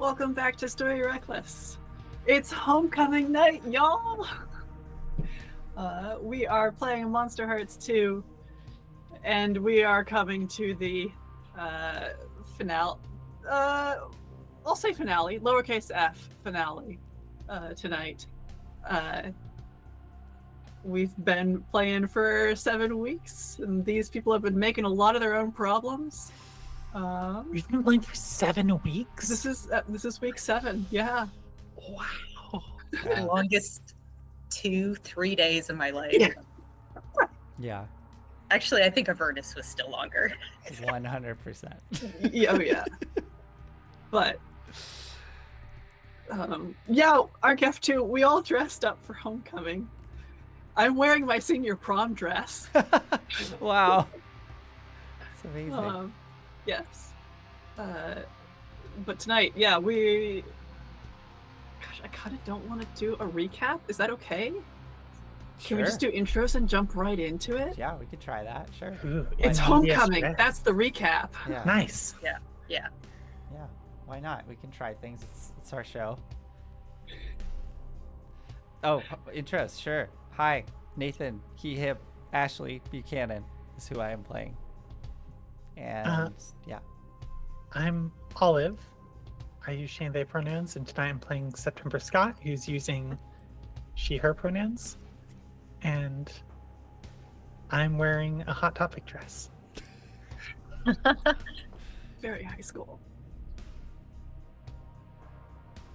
Welcome back to Story Reckless. It's homecoming night, y'all! We are playing Monsterhearts 2, and we are coming to the finale. I'll say finale, lowercase f, finale, tonight. We've been playing for 7 weeks, and these people have been making a lot of their own problems. We've been playing for 7 weeks? This is week 7, yeah. Wow. The longest 2-3 days of my life. Yeah. Actually, I think Avernus was still longer. 100%. Yeah. But yeah, our F2, we all dressed up for homecoming. I'm wearing my senior prom dress. Wow. That's amazing. Yes. But tonight, yeah, gosh, I kind of don't want to do a recap. Is that okay? Can we just do intros and jump right into it? Yeah, we could try that. Sure. Ooh, It's homecoming. That's the recap. Yeah. Nice. Yeah. Yeah. Why not? We can try things. It's our show. Oh, intros. Sure. Hi, Nathan, he, him, Ashley Buchanan is who I am playing. And yeah. I'm Olive. I use she and they pronouns, and tonight I'm playing September Scott, who's using she, her pronouns. And I'm wearing a Hot Topic dress. Very high school.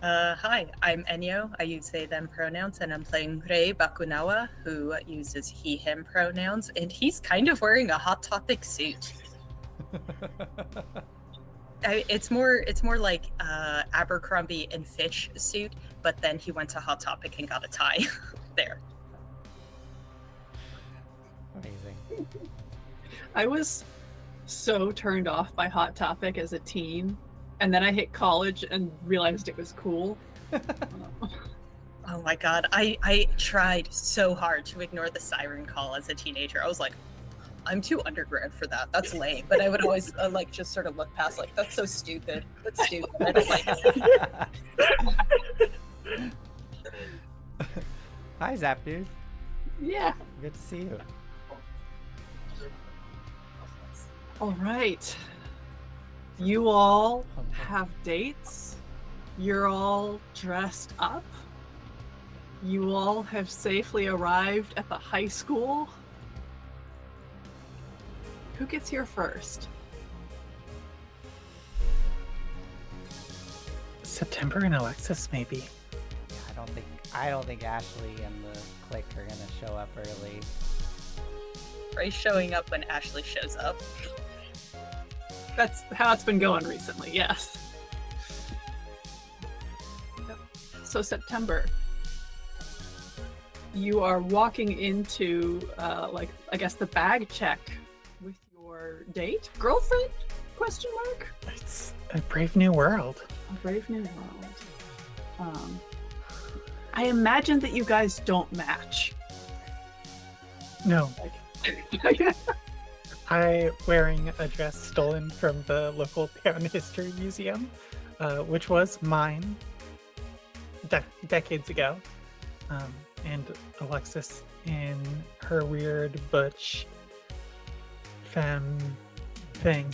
Hi, I'm Enyo. I use they, them pronouns, and I'm playing Rei Bakunawa, who uses he, him pronouns, and he's kind of wearing a Hot Topic suit. It's more like Abercrombie and Fitch suit, but then he went to Hot Topic and got a tie there. Amazing. I was so turned off by Hot Topic as a teen, and then I hit college and realized it was cool. Oh my god, I tried so hard to ignore the siren call as a teenager. I was like, I'm too undergrad for that. That's lame. But I would always just sort of look past, like, that's so stupid. That's stupid. I don't like it. Hi, Zap dude. Yeah. Good to see you. All right. You all have dates. You're all dressed up. You all have safely arrived at the high school. Who gets here first? September and Alexis, maybe. Yeah, I don't think Ashley and the clique are gonna show up early. Ray's showing up when Ashley shows up. That's how it's been going recently, yes. So September, you are walking into, I guess the bag check with your date? Girlfriend? Question mark? It's a brave new world. A brave new world. I imagine that you guys don't match. No. I'm wearing a dress stolen from the local town history museum, which was mine decades ago. And Alexis in her weird butch femme thing.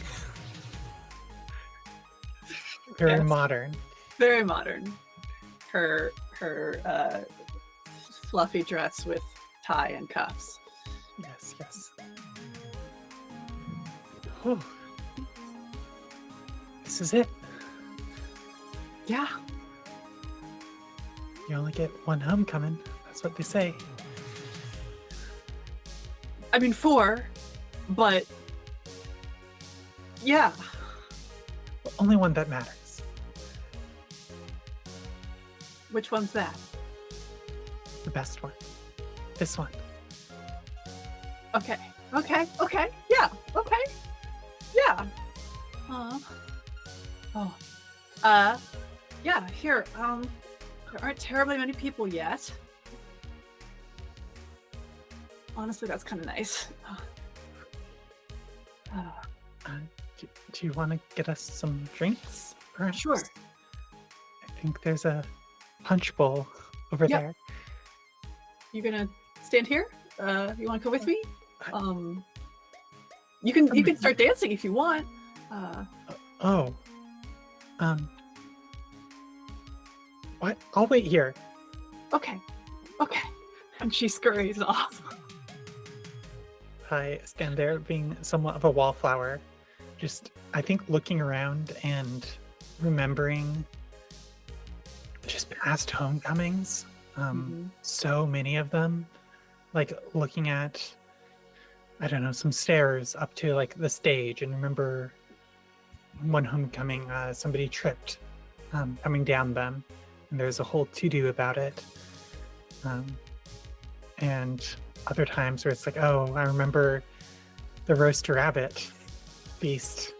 Very modern. Very modern. Her fluffy dress with tie and cuffs. Yes. Whew. This is it. Yeah. You only get one homecoming. That's what they say. I mean, 4, but yeah. But only one that matters. Which one's that? The best one. This one. Okay. Yeah. Okay. Yeah. Yeah, here. There aren't terribly many people yet. Honestly, that's kind of nice. Do you want to get us some drinks? Perhaps? Sure. think there's a punch bowl over Yep. there. You gonna stand here? You want to come with me? I- You can start dancing if you want. Oh. What? I'll wait here. Okay. And she scurries off. I stand there being somewhat of a wallflower, just, I think, looking around and remembering just past homecomings. Mhm. So many of them. Like looking at, I don't know, some stairs up to like the stage, and remember one homecoming, somebody tripped coming down them, and there's a whole to-do about it. And other times where it's like, oh, I remember the roast rabbit feast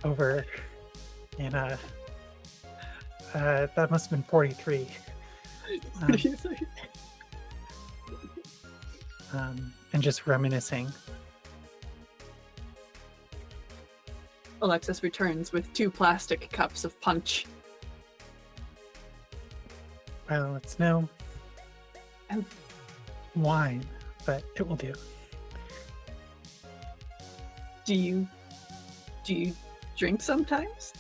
over in that must have been 43. And just reminiscing. Alexis returns with 2 plastic cups of punch. Well, it's no Oh. wine, but it will do. Do you drink sometimes?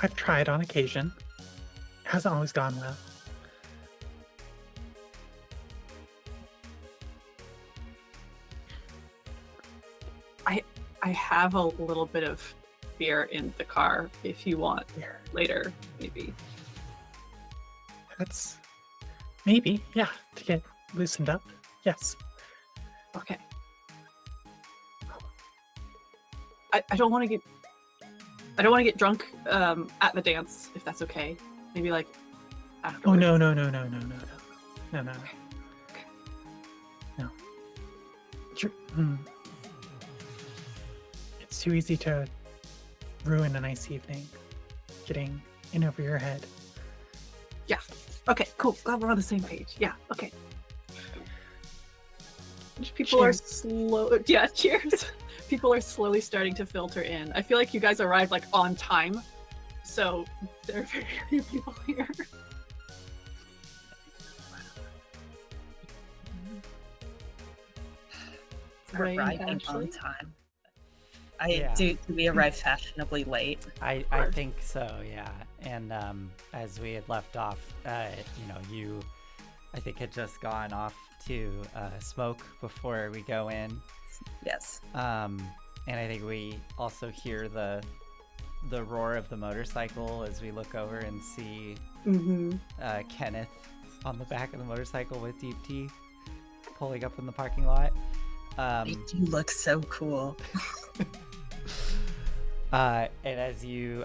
I've tried on occasion. It hasn't always gone well. I have a little bit of beer in the car if you want Here. later, maybe. That's maybe, yeah, to get loosened up. Yes. Okay. I don't want to get drunk at the dance, if that's okay. Maybe like afterwards. Oh no. No. It's too easy to ruin a nice evening, getting in over your head. Yeah. Okay, cool. Glad we're on the same page. Yeah, okay. People are Cheers. slow. Yeah, cheers. People are slowly starting to filter in. I feel like you guys arrived like on time, so there are very few people here. Rain, Arriving Ashley? on time. Yeah. Do we arrive fashionably late? I course. think so, yeah. And as we had left off, you, I think, had just gone off to smoke before we go in. Yes. And I think we also hear the roar of the motorcycle as we look over and see Mm-hmm. Kenneth on the back of the motorcycle with Deep Tea pulling up in the parking lot. They do look so cool. And as you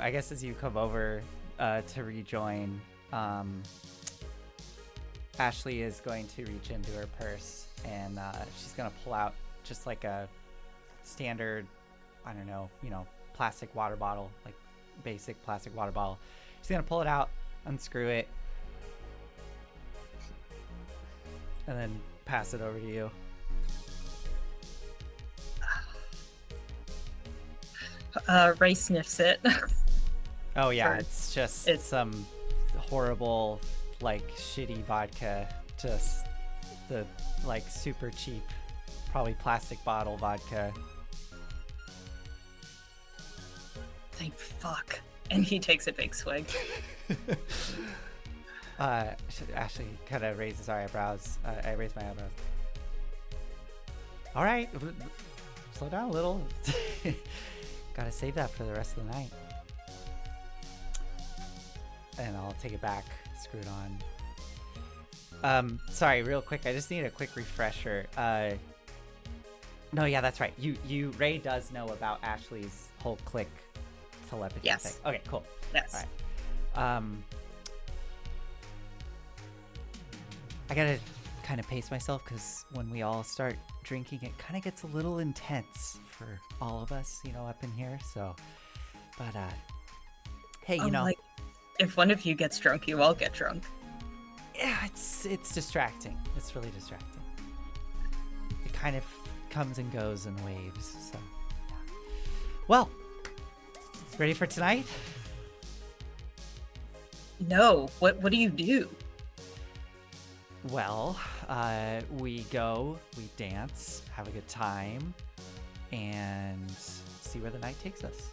come over to rejoin, Ashley is going to reach into her purse and she's going to pull out just like a standard, I don't know, plastic water bottle, like basic plastic water bottle. She's going to pull it out, unscrew it, and then pass it over to you. Ray sniffs it. Oh yeah, Or it's just it's- some horrible, like shitty vodka. Just the like super cheap, probably plastic bottle vodka. Thank fuck. And he takes a big swig. Ashley kind of raises our eyebrows. I raise my eyebrows. All right, slow down a little. Gotta save that for the rest of the night. And I'll take it back, screw it on. Sorry, real quick. I just need a quick refresher. No, yeah, that's right. Ray does know about Ashley's whole click telepathy Yes. thing. Okay, cool. Yes. All right. I gotta kind of pace myself because when we all start drinking, it kind of gets a little intense for all of us, up in here. So, but hey, Like, if one of you gets drunk, you all get drunk. yeah, it's distracting. It's really distracting. It kind of comes and goes in waves. So, yeah. Well, ready for tonight? No. What do you do? Well, we go, we dance, have a good time, and see where the night takes us.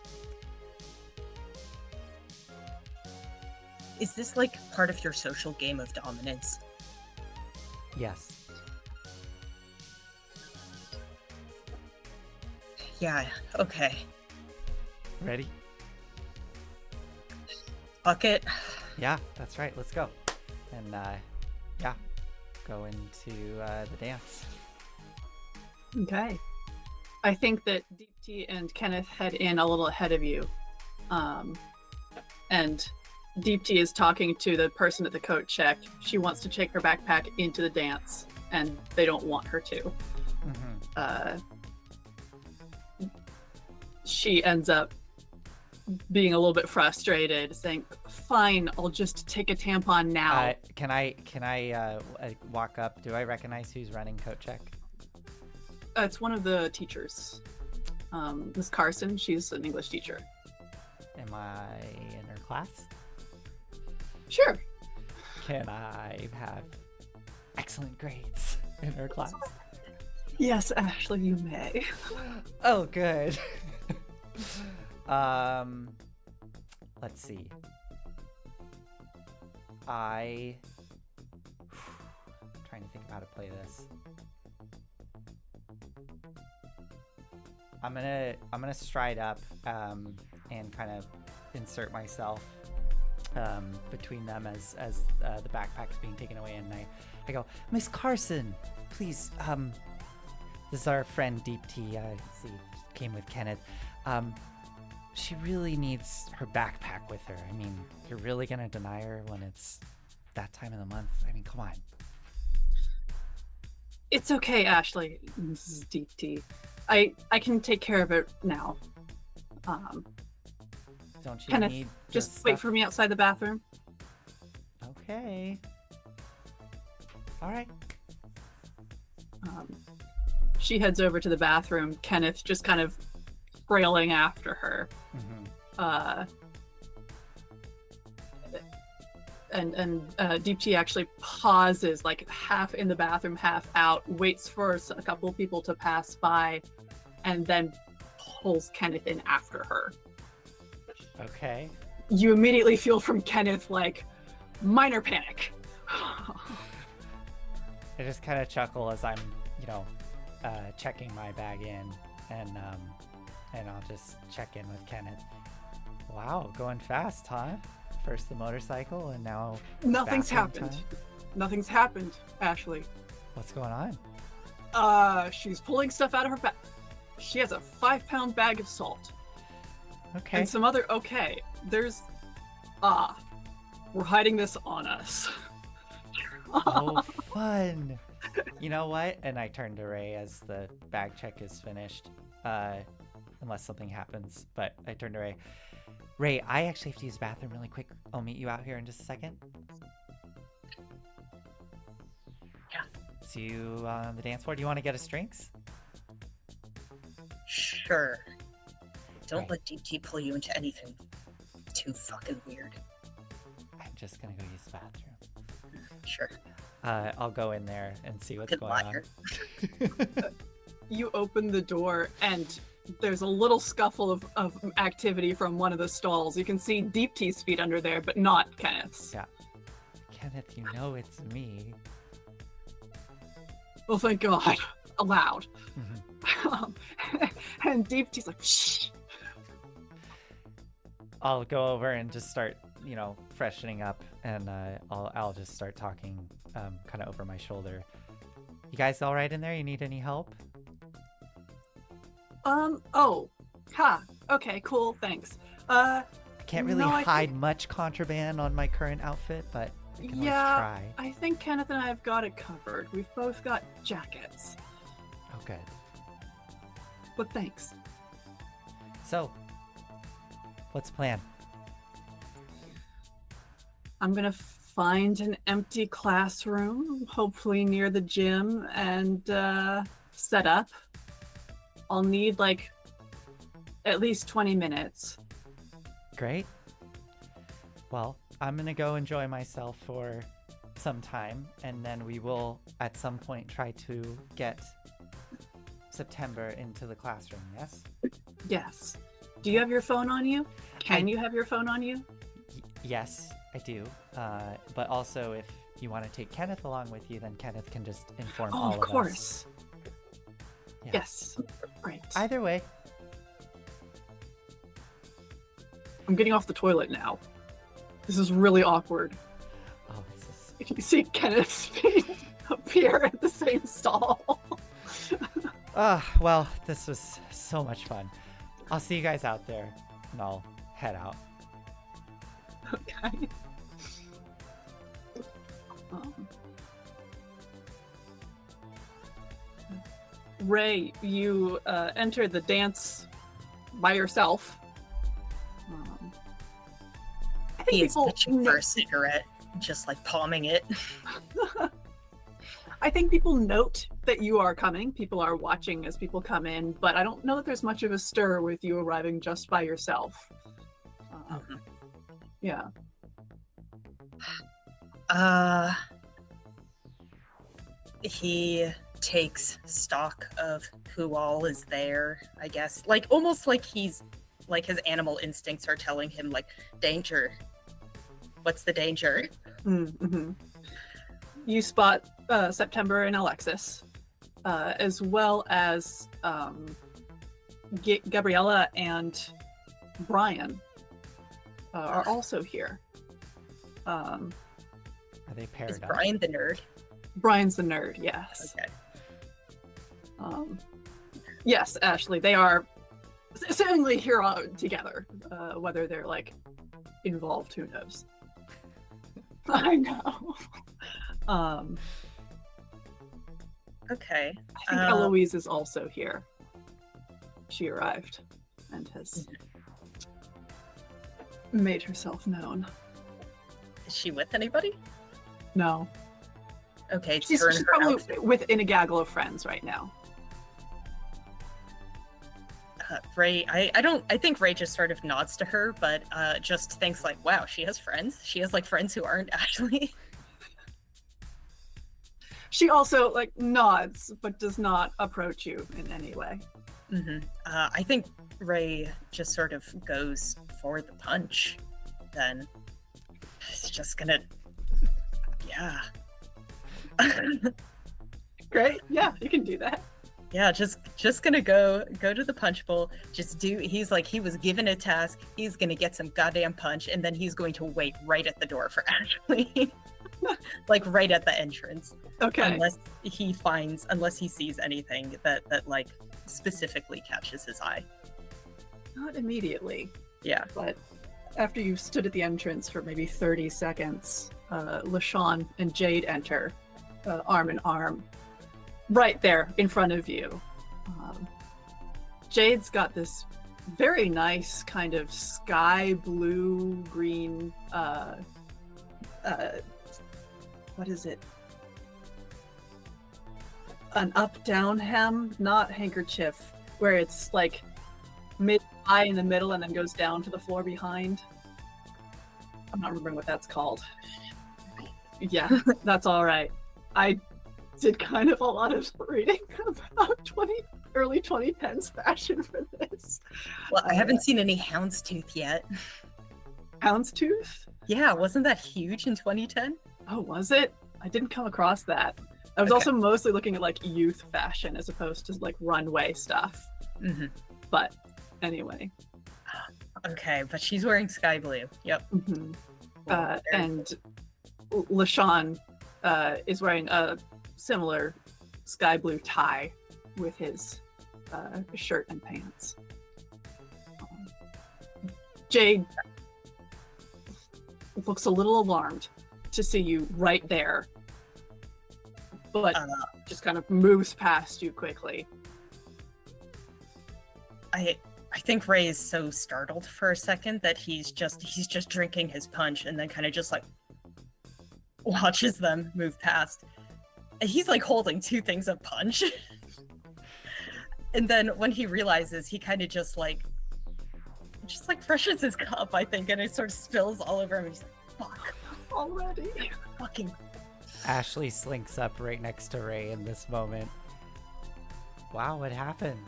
Is this like part of your social game of dominance? Yes. Yeah, okay. Ready? Fuck it. Yeah, that's right. Let's go. And yeah, go into the dance. Okay. I think that Deep T and Kenneth head in a little ahead of you. And Deep T is talking to the person at the coat check. She wants to take her backpack into the dance, and they don't want her to. Mm-hmm. She ends up being a little bit frustrated, saying, "Fine, I'll just take a tampon now." Can I walk up? Do I recognize who's running coat check? It's one of the teachers, Miss Carson. She's an English teacher. Am I in her class? Sure. Can I have excellent grades in her class? Yes, Ashley, you may. Oh, good. Let's see. I'm trying to think of how to play this. I'm gonna stride up and kind of insert myself between them as the backpack's being taken away, and I go, Miss Carson, please. This is our friend Deep T. See, came with Kenneth. She really needs her backpack with her. I mean, you're really gonna deny her when it's that time of the month? I mean, come on. It's okay, Ashley. This is Deep T. I can take care of it now. Don't you Kenneth, need just wait for me outside the bathroom. Okay. All right. She heads over to the bathroom. Kenneth just kind of trailing after her. Mm-hmm. And Deep T actually pauses, like half in the bathroom, half out, waits for a couple of people to pass by, and then pulls Kenneth in after her. Okay. You immediately feel from Kenneth like minor panic. I just kind of chuckle as I'm, checking my bag in, and I'll just check in with Kenneth. Wow, going fast, huh? First the motorcycle, and now Nothing's bathroom happened. time? Nothing's happened, Ashley. What's going on? She's pulling stuff out of her bag. She has a 5-pound bag of salt. Okay. And some other, there's, we're hiding this on us. Oh, fun. You know what? And I turn to Ray as the bag check is finished. Unless something happens. But I turn to Ray. Ray, I actually have to use the bathroom really quick. I'll meet you out here in just a second. Yeah. See you on the dance floor. Do you want to get us drinks? Sure. Don't Right. let Deep T pull you into anything too fucking weird. I'm just going to go use the bathroom. Sure. I'll go in there and see what's Good going liar. on. You open the door and there's a little scuffle of activity from one of the stalls. You can see Deep T's feet under there, but not Kenneth's. Yeah. Kenneth, you know it's me. Well, thank God. Aloud. Mm-hmm. And Deep T's like, shh. I'll go over and just start, freshening up, and I'll just start talking kind of over my shoulder. You guys all right in there? You need any help? Okay, cool, thanks. I can't really no, I hide think- much contraband on my current outfit, but I can Yeah, always try. I think Kenneth and I have got it covered. We've both got jackets. Oh, good. But thanks. So, what's the plan? I'm gonna find an empty classroom, hopefully near the gym, and set up. I'll need like at least 20 minutes. Great. Well, I'm gonna go enjoy myself for some time, and then we will at some point try to get September into the classroom. Yes. Yes. Do you have your phone on you? Can I- you have your phone on you? Yes, I do. But also, if you want to take Kenneth along with you, then Kenneth can just inform all Of of us. course. Yeah. Yes. Great. Either way. I'm getting off the toilet now. This is really awkward. Oh, this is. You can see Kenneth's feet appear at the same stall. Well, this was so much fun. I'll see you guys out there, and I'll head out. Okay. Ray, you enter the dance by yourself. I think He is people pitching for a cigarette, just like palming it. I think people note that you are coming. People are watching as people come in, but I don't know that there's much of a stir with you arriving just by yourself. Yeah. He takes stock of who all is there, I guess. Like, almost like he's, like, his animal instincts are telling him, like, danger. What's the danger? Mm-hmm. You spot September and Alexis, as well as Gabriella and Brian are also here. Are they paired Is up? Brian the nerd? Brian's the nerd, yes. Okay. Yes, Ashley, they are seemingly here together. Whether they're like involved, who knows? I know. Okay. I think Eloise is also here. She arrived and has made herself known. Is she with anybody? No. Okay, She's turn her probably out. within a gaggle of friends right now. Ray, I think Ray just sort of nods to her, but just thinks like, wow, she has friends. She has like friends who aren't Ashley. She also like nods, but does not approach you in any way. Mm-hmm. I think Ray just sort of goes for the punch. Then he's just gonna, yeah, Great. Yeah, you can do that. yeah, just gonna go to the punch bowl. He's like, he was given a task. He's gonna get some goddamn punch, and then he's going to wait right at the door for Ashley, like right at the entrance. Okay. Unless he sees anything that like specifically catches his eye. Not immediately, Yeah. but after you've stood at the entrance for maybe 30 seconds, LaShawn and Jade enter, arm in arm, right there in front of you. Jade's got this very nice kind of sky blue green, what is it? An up-down hem, not handkerchief, where it's like mid-high in the middle and then goes down to the floor behind. I'm not remembering what that's called. Yeah, that's all right. I did kind of a lot of reading about early 2010s fashion for this. Well, I haven't seen any houndstooth yet. Houndstooth? Yeah, wasn't that huge in 2010? Oh, was it? I didn't come across that. I was Okay. also mostly looking at like youth fashion as opposed to like runway stuff. Mm-hmm. But anyway. Okay, but she's wearing sky blue. Yep. Mhm. Well, very And LaShawn is wearing a similar sky blue tie with his shirt and pants. Jade looks a little alarmed to see you right there, but just kind of moves past you quickly. I think Ray is so startled for a second that he's just drinking his punch and then kind of just like watches them move past. And he's like holding two things of punch. And then when he realizes, he kind of just like freshens his cup, I think, and it sort of spills all over him. And he's like, Fuck. Already. Fucking. Ashley slinks up right next to Ray in this moment. Wow, what happened?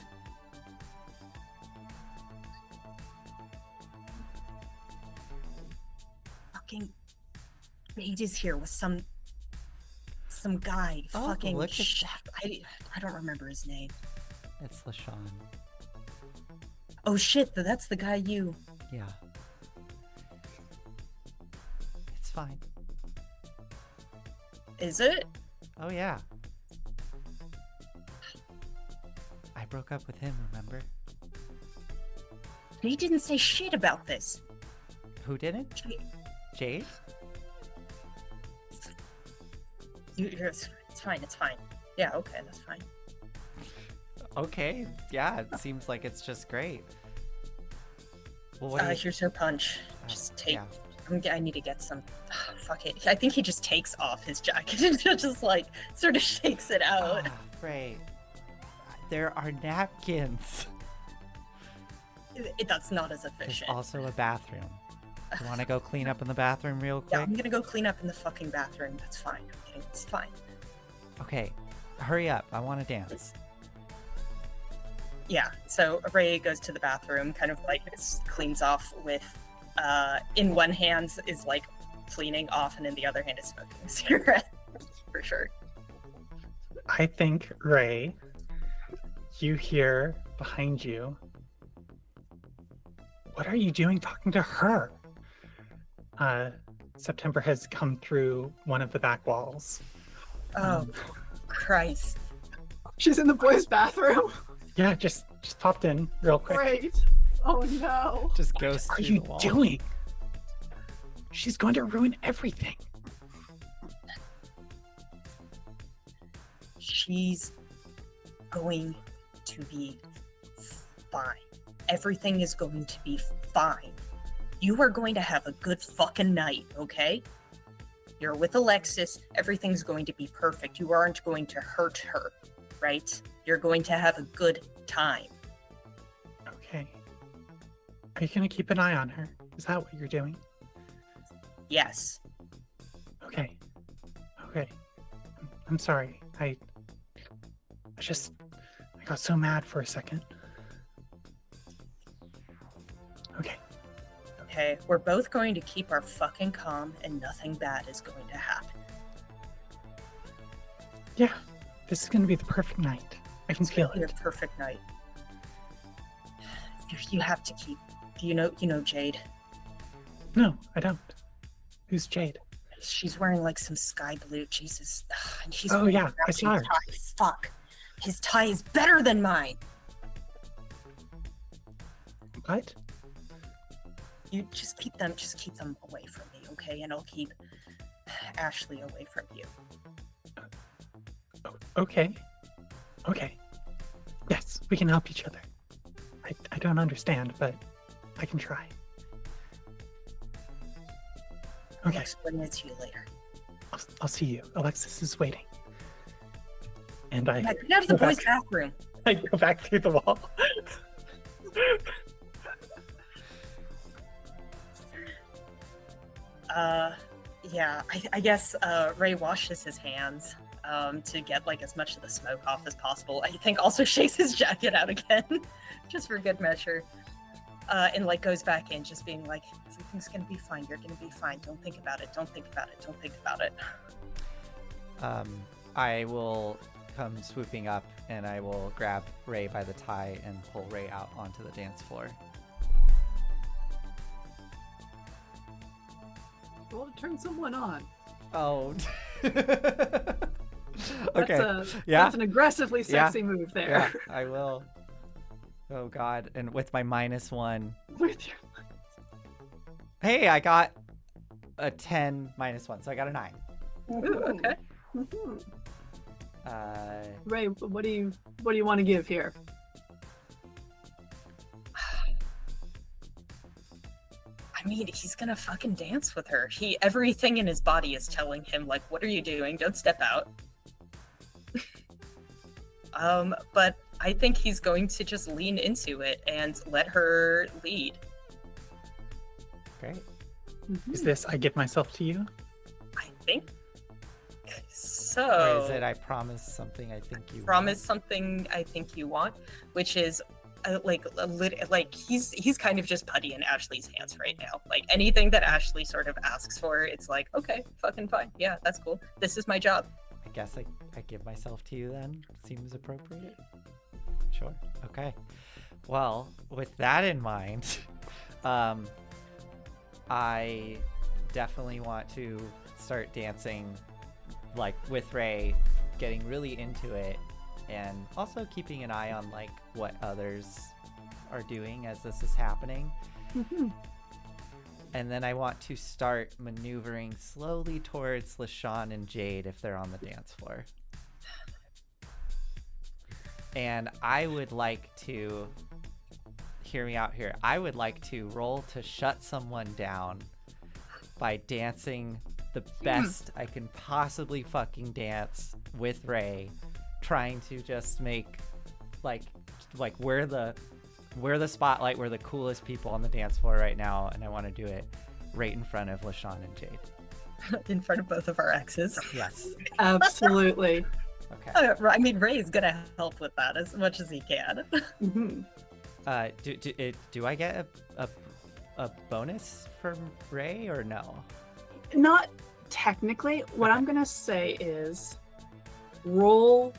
Fucking. Paige is here with some guy. Oh, Fucking. look at I don't remember his name. It's LaShawn. Oh shit, that's the guy you. Yeah. It's fine. Is it? Oh, yeah. I broke up with him, remember? He didn't say shit about this. Who didn't? Jade? It's fine, it's fine. Yeah, okay, that's fine. Okay, yeah, it seems like it's just great. Well, what do you... Here's her punch. Just take. yeah. I need to get some. Fuck it. I think he just takes off his jacket and just like sort of shakes it out. Right. There are napkins. That's not as There's efficient. also a bathroom. You want to go clean up in the bathroom real quick? Yeah, I'm gonna go clean up in the fucking bathroom. That's fine. I'm kidding. It's fine. Okay, hurry up. I want to dance. Yeah. So Ray goes to the bathroom, kind of like cleans off with, in one hand is like cleaning off, and in the other hand is smoking a cigarette. For sure. I think, Ray, you hear behind you. What are you doing talking to her? September has come through one of the back walls. Oh, Christ. She's in the boys' bathroom. Yeah, just popped in real quick. Great. Oh no. Just goes What are through you the wall. doing? She's going to ruin everything. She's going to be fine. Everything is going to be fine. You are going to have a good fucking night, okay? You're with Alexis. Everything's going to be perfect. You aren't going to hurt her, right? You're going to have a good time. Okay. Are you going to keep an eye on her? Is that what you're doing? Yes. Okay. Okay. I'm sorry. I got so mad for a second. Okay. Okay, we're both going to keep our fucking calm and nothing bad is going to happen. Yeah. This is going to be the perfect night. I can feel Your it. perfect night. You have to keep. You know Jade. No, I don't. Who's Jade? She's wearing like some sky blue. Jesus. And he's Oh, wearing yeah, a I saw her. tie. Fuck. His tie is better than mine. What? You just keep them away from me, okay? And I'll keep Ashley away from you. Okay. Okay. Yes, we can help each other. I don't understand, but I can try. I'll Okay, explain it to you later. I'll see you. Alexis is waiting. And I Yeah, get out of the go boys' back- bathroom. I go back through the wall. Yeah, I guess Ray washes his hands to get like as much of the smoke off as possible. I think also shakes his jacket out again, just for good measure. And like goes back in, just being like, everything's gonna be fine. You're gonna be fine. Don't think about it. Don't think about it. Don't think about it. I will come swooping up and I will grab Ray by the tie and pull Ray out onto the dance floor. Well, to turn someone on. Oh. That's Okay. Yeah. That's an aggressively sexy move Yeah, there. I will. Oh god, and with my -1. With your Hey, I got a 10 -1, so I got a 9. Ooh, okay. Mhm. Uh, Ray, what do you want to give here? I mean, he's gonna fucking dance with her. Everything in his body is telling him, like, what are you doing? Don't step out. But I think he's going to just lean into it and let her lead. great. Is this I give myself to you? I think so. Or is it I promise something I think you Promise something I think you want, which is like he's kind of just putty in Ashley's hands right now. Like anything that Ashley sort of asks for, it's like, okay, fucking fine. Yeah, that's cool. This is my job. I guess I give myself to you then. Seems appropriate. Sure. Okay. Well, with that in mind, I definitely want to start dancing, like with Ray, getting really into it, and also keeping an eye on like what others are doing as this is happening. And then I want to start maneuvering slowly towards LaShawn and Jade if they're on the dance floor. And I would like to, hear me out here, I would like to roll to shut someone down by dancing the best I can possibly fucking dance with Ray, trying to just make like we're the spotlight, we're the coolest people on the dance floor right now, and I want to do it right in front of LaShawn and Jade. In front of both of our exes. Yes. Absolutely. Okay. I mean, Ray's gonna help with that as much as he can. Do I get a bonus from Ray or no? Not technically. What I'm gonna say is roll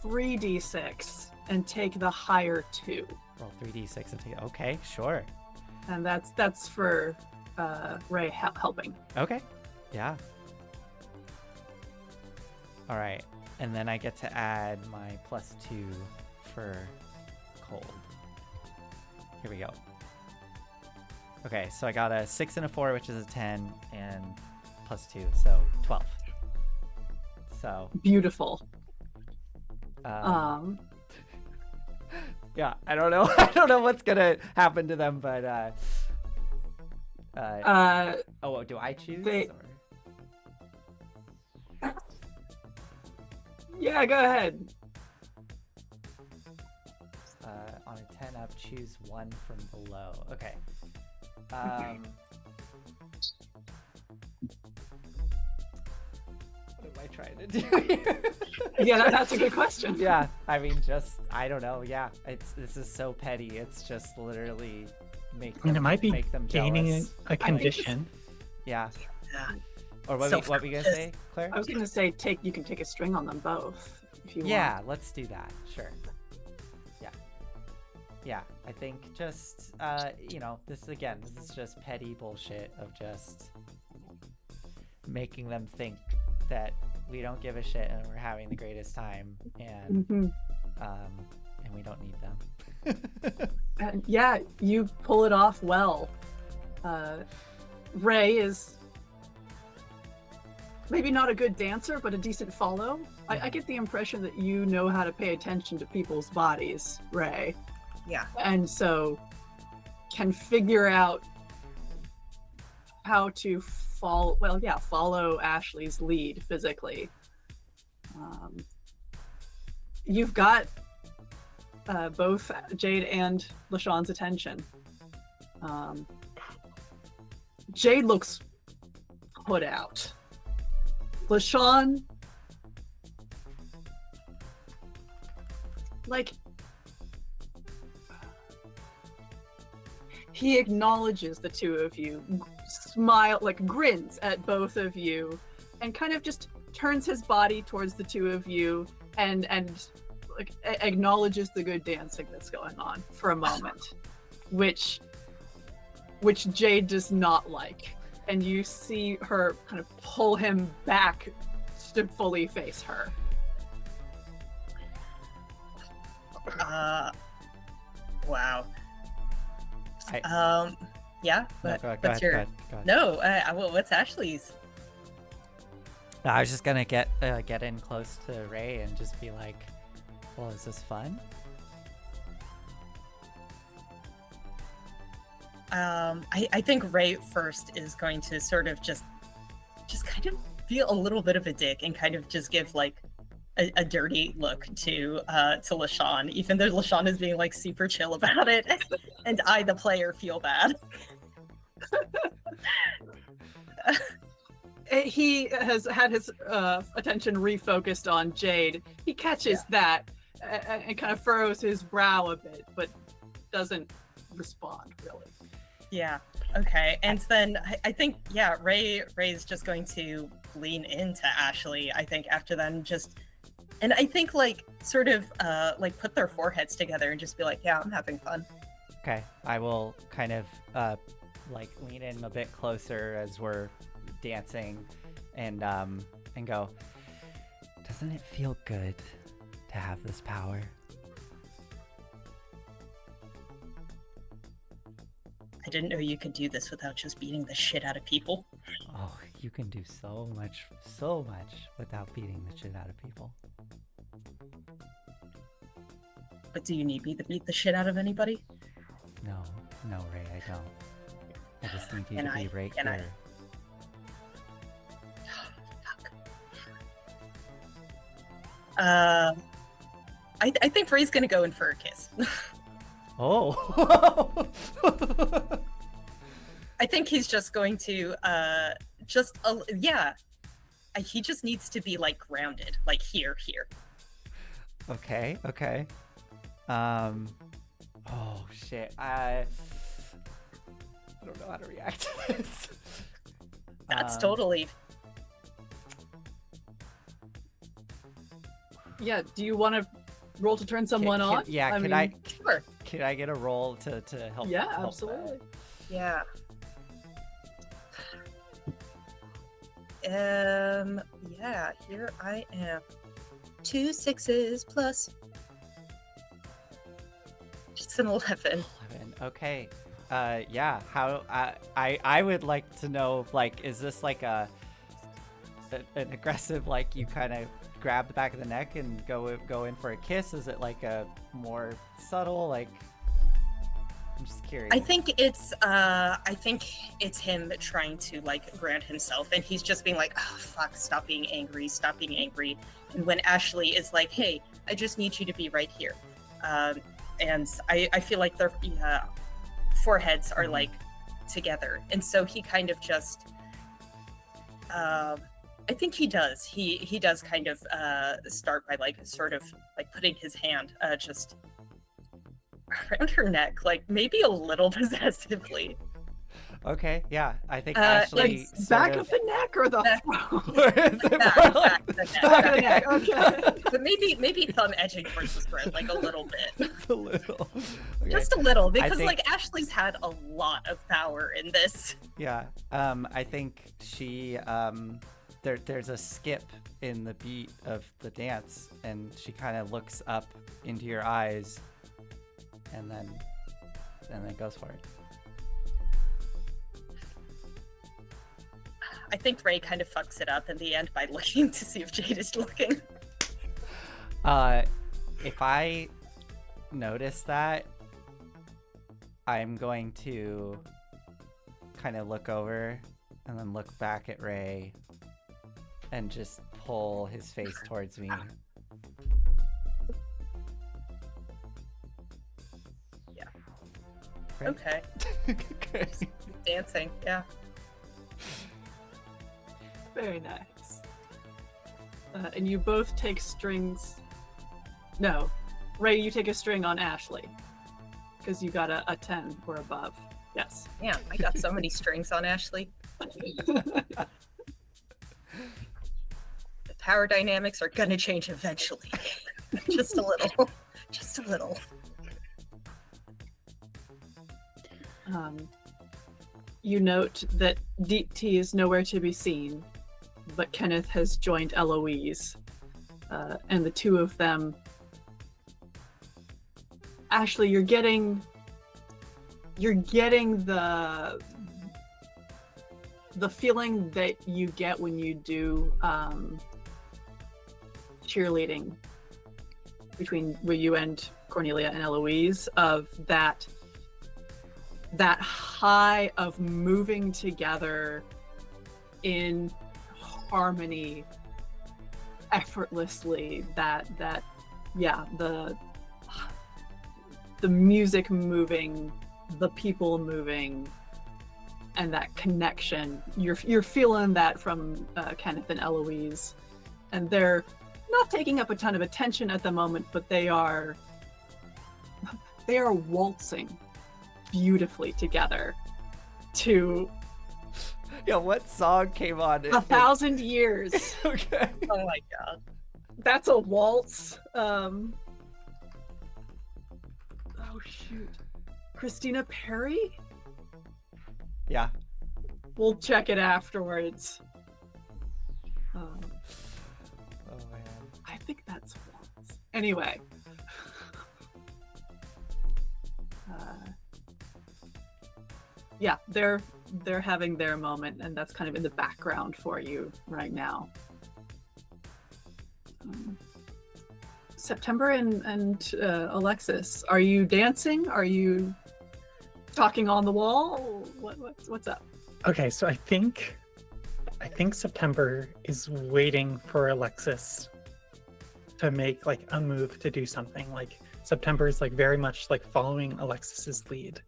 3d6 and take the higher 2. Roll 3d6 and take. Okay, sure. And that's for Ray helping. Okay. Yeah. All right. And then I get to add my +2 for cold. Here we go. Okay, so I got a 6 and a 4, which is a 10, and +2, so 12. So Beautiful. yeah, I don't know. I don't know what's gonna happen to them, but oh, do I choose? Or? Yeah, go ahead. On a 10 up, choose one from below. Okay. What am I trying to do here? Yeah, that's a good question. Yeah, I mean, just I don't know. Yeah, this is so petty. It's just literally make them, I mean, it might be make them gaining jealous. a condition. Yeah. Yeah. Or what were you gonna say, Claire? I was gonna say you can take a string on them both if you Yeah, want. let's do that. Sure. Yeah, I think just this is just petty bullshit of just making them think that we don't give a shit and we're having the greatest time, and and we don't need them. And yeah, you pull it off well. Ray is maybe not a good dancer, but a decent follow. I get the impression that you know how to pay attention to people's bodies, Ray. Yeah. And so can figure out how to follow Ashley's lead physically. You've got both Jade and LaShawn's attention. Jade looks put out. LaShawn, he acknowledges the two of you, grins at both of you, and kind of just turns his body towards the two of you and acknowledges the good dancing that's going on for a moment, which Jade does not like. And you see her kind of pull him back to fully face her. Wow. Yeah, but Go what's your... ahead. No, what's Ashley's? I was just gonna get in close to Ray and just be like, well, is this fun? I think Ray first is going to sort of just kind of feel a little bit of a dick and kind of just give like a dirty look to LaShawn, even though LaShawn is being like super chill about it, and I, the player, feel bad. he has had his attention refocused on Jade. He catches that and kind of furrows his brow a bit, but doesn't respond really. Yeah. Okay. And then I think, yeah, Ray's just going to lean into Ashley. I think after then and I think like sort of like put their foreheads together and just be like, yeah, I'm having fun. Okay, I will kind of like lean in a bit closer as we're dancing, and go. Doesn't it feel good to have this power? I didn't know you could do this without just beating the shit out of people. Oh, you can do so much without beating the shit out of people. But do you need me to beat the shit out of anybody? No, Ray, I don't. I just need you to be right here. I think Ray's gonna go in for a kiss. Oh. I think he's just going to he just needs to be like grounded, like here. Okay. Oh shit. I don't know how to react to this. That's totally. Yeah, do you want to roll to turn someone on? Yeah, Sure. Can I get a roll to help? Yeah, help absolutely. Yeah. Yeah, here I am. 2 6s plus. It's an 11. 11. Okay. Yeah. How? I would like to know. Like, is this like an aggressive, like you kind of grab the back of the neck and go in for a kiss? Is it like a more subtle, like? I'm just curious. I think it's him trying to like ground himself, and he's just being like, oh fuck, stop being angry. And when Ashley is like, hey, I just need you to be right here. And I feel like their foreheads are like together, and so he kind of just I think he does kind of start by like sort of like putting his hand just around her neck, like maybe a little possessively. Okay, yeah, I think Ashley like back of the neck or the throat? Or is it Back more of like the neck. Back of the neck, okay. But maybe thumb edging towards his throat, like a little bit. just a little? Okay. Just a little, because think- like Ashley's had a lot of power in this. Yeah, I think she there's a skip in the beat of the dance, and she kind of looks up into your eyes, and then goes for it. I think Ray kind of fucks it up in the end by looking to see if Jade is looking. If I notice that, I'm going to kind of look over and then look back at Ray and just pull his face towards me. Yeah. Right? Okay. Okay. Dancing, yeah. Very nice. And you both take strings. No, Ray, you take a string on Ashley because you got a 10 or above. Yes. Yeah, I got so many strings on Ashley. The power dynamics are gonna change eventually. Just a little. Just a little. You note that Deep Tea is nowhere to be seen, but Kenneth has joined Eloise, and the two of them. Ashley, you're getting the feeling that you get when you do cheerleading between where you and Cornelia and Eloise, of that high of moving together in harmony effortlessly, that the music moving, the people moving, and that connection. You're feeling that from Kenneth and Eloise, and they're not taking up a ton of attention at the moment, but they are waltzing beautifully together to Yeah, what song came on? 1,000 years. Okay. Oh my god. That's a waltz. Oh shoot, Christina Perry. Yeah. We'll check it afterwards. Oh man. I think that's waltz. Anyway. Yeah, they're having their moment, and that's kind of in the background for you right now. September and Alexis, are you dancing? Are you talking on the wall? What's up? Okay, so I think September is waiting for Alexis to make like a move to do something. Like September is like very much like following Alexis's lead.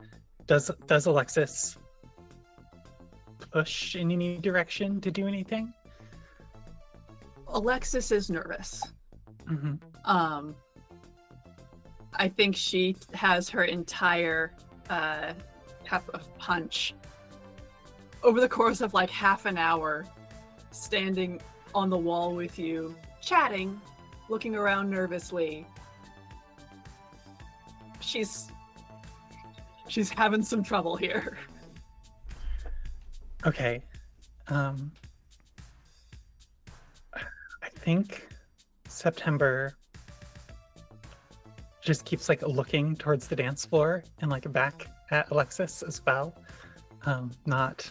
Does Alexis push in any direction to do anything? Alexis is nervous. Mm-hmm. I think she has her entire cup of punch over the course of like half an hour, standing on the wall with you, chatting, looking around nervously. She's having some trouble here. Okay. I think September just keeps like looking towards the dance floor and like back at Alexis as well. Not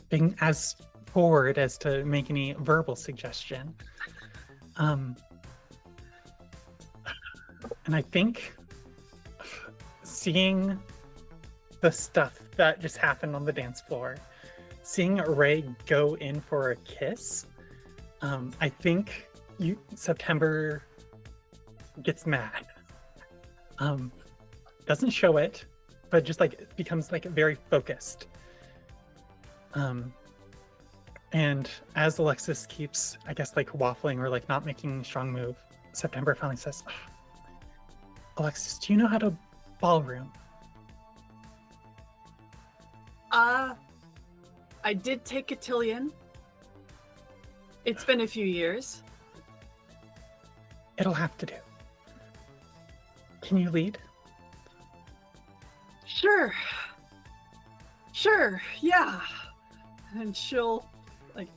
being as forward as to make any verbal suggestion. And I think seeing the stuff that just happened on the dance floor, seeing Ray go in for a kiss, I think September gets mad. Doesn't show it, but just like becomes like very focused. And as Alexis keeps, I guess, like waffling or like not making a strong move, September finally says, Alexis, do you know how to ballroom? I did take cotillion. It's been a few years. It'll have to do. Can you lead? Sure, yeah. And she'll like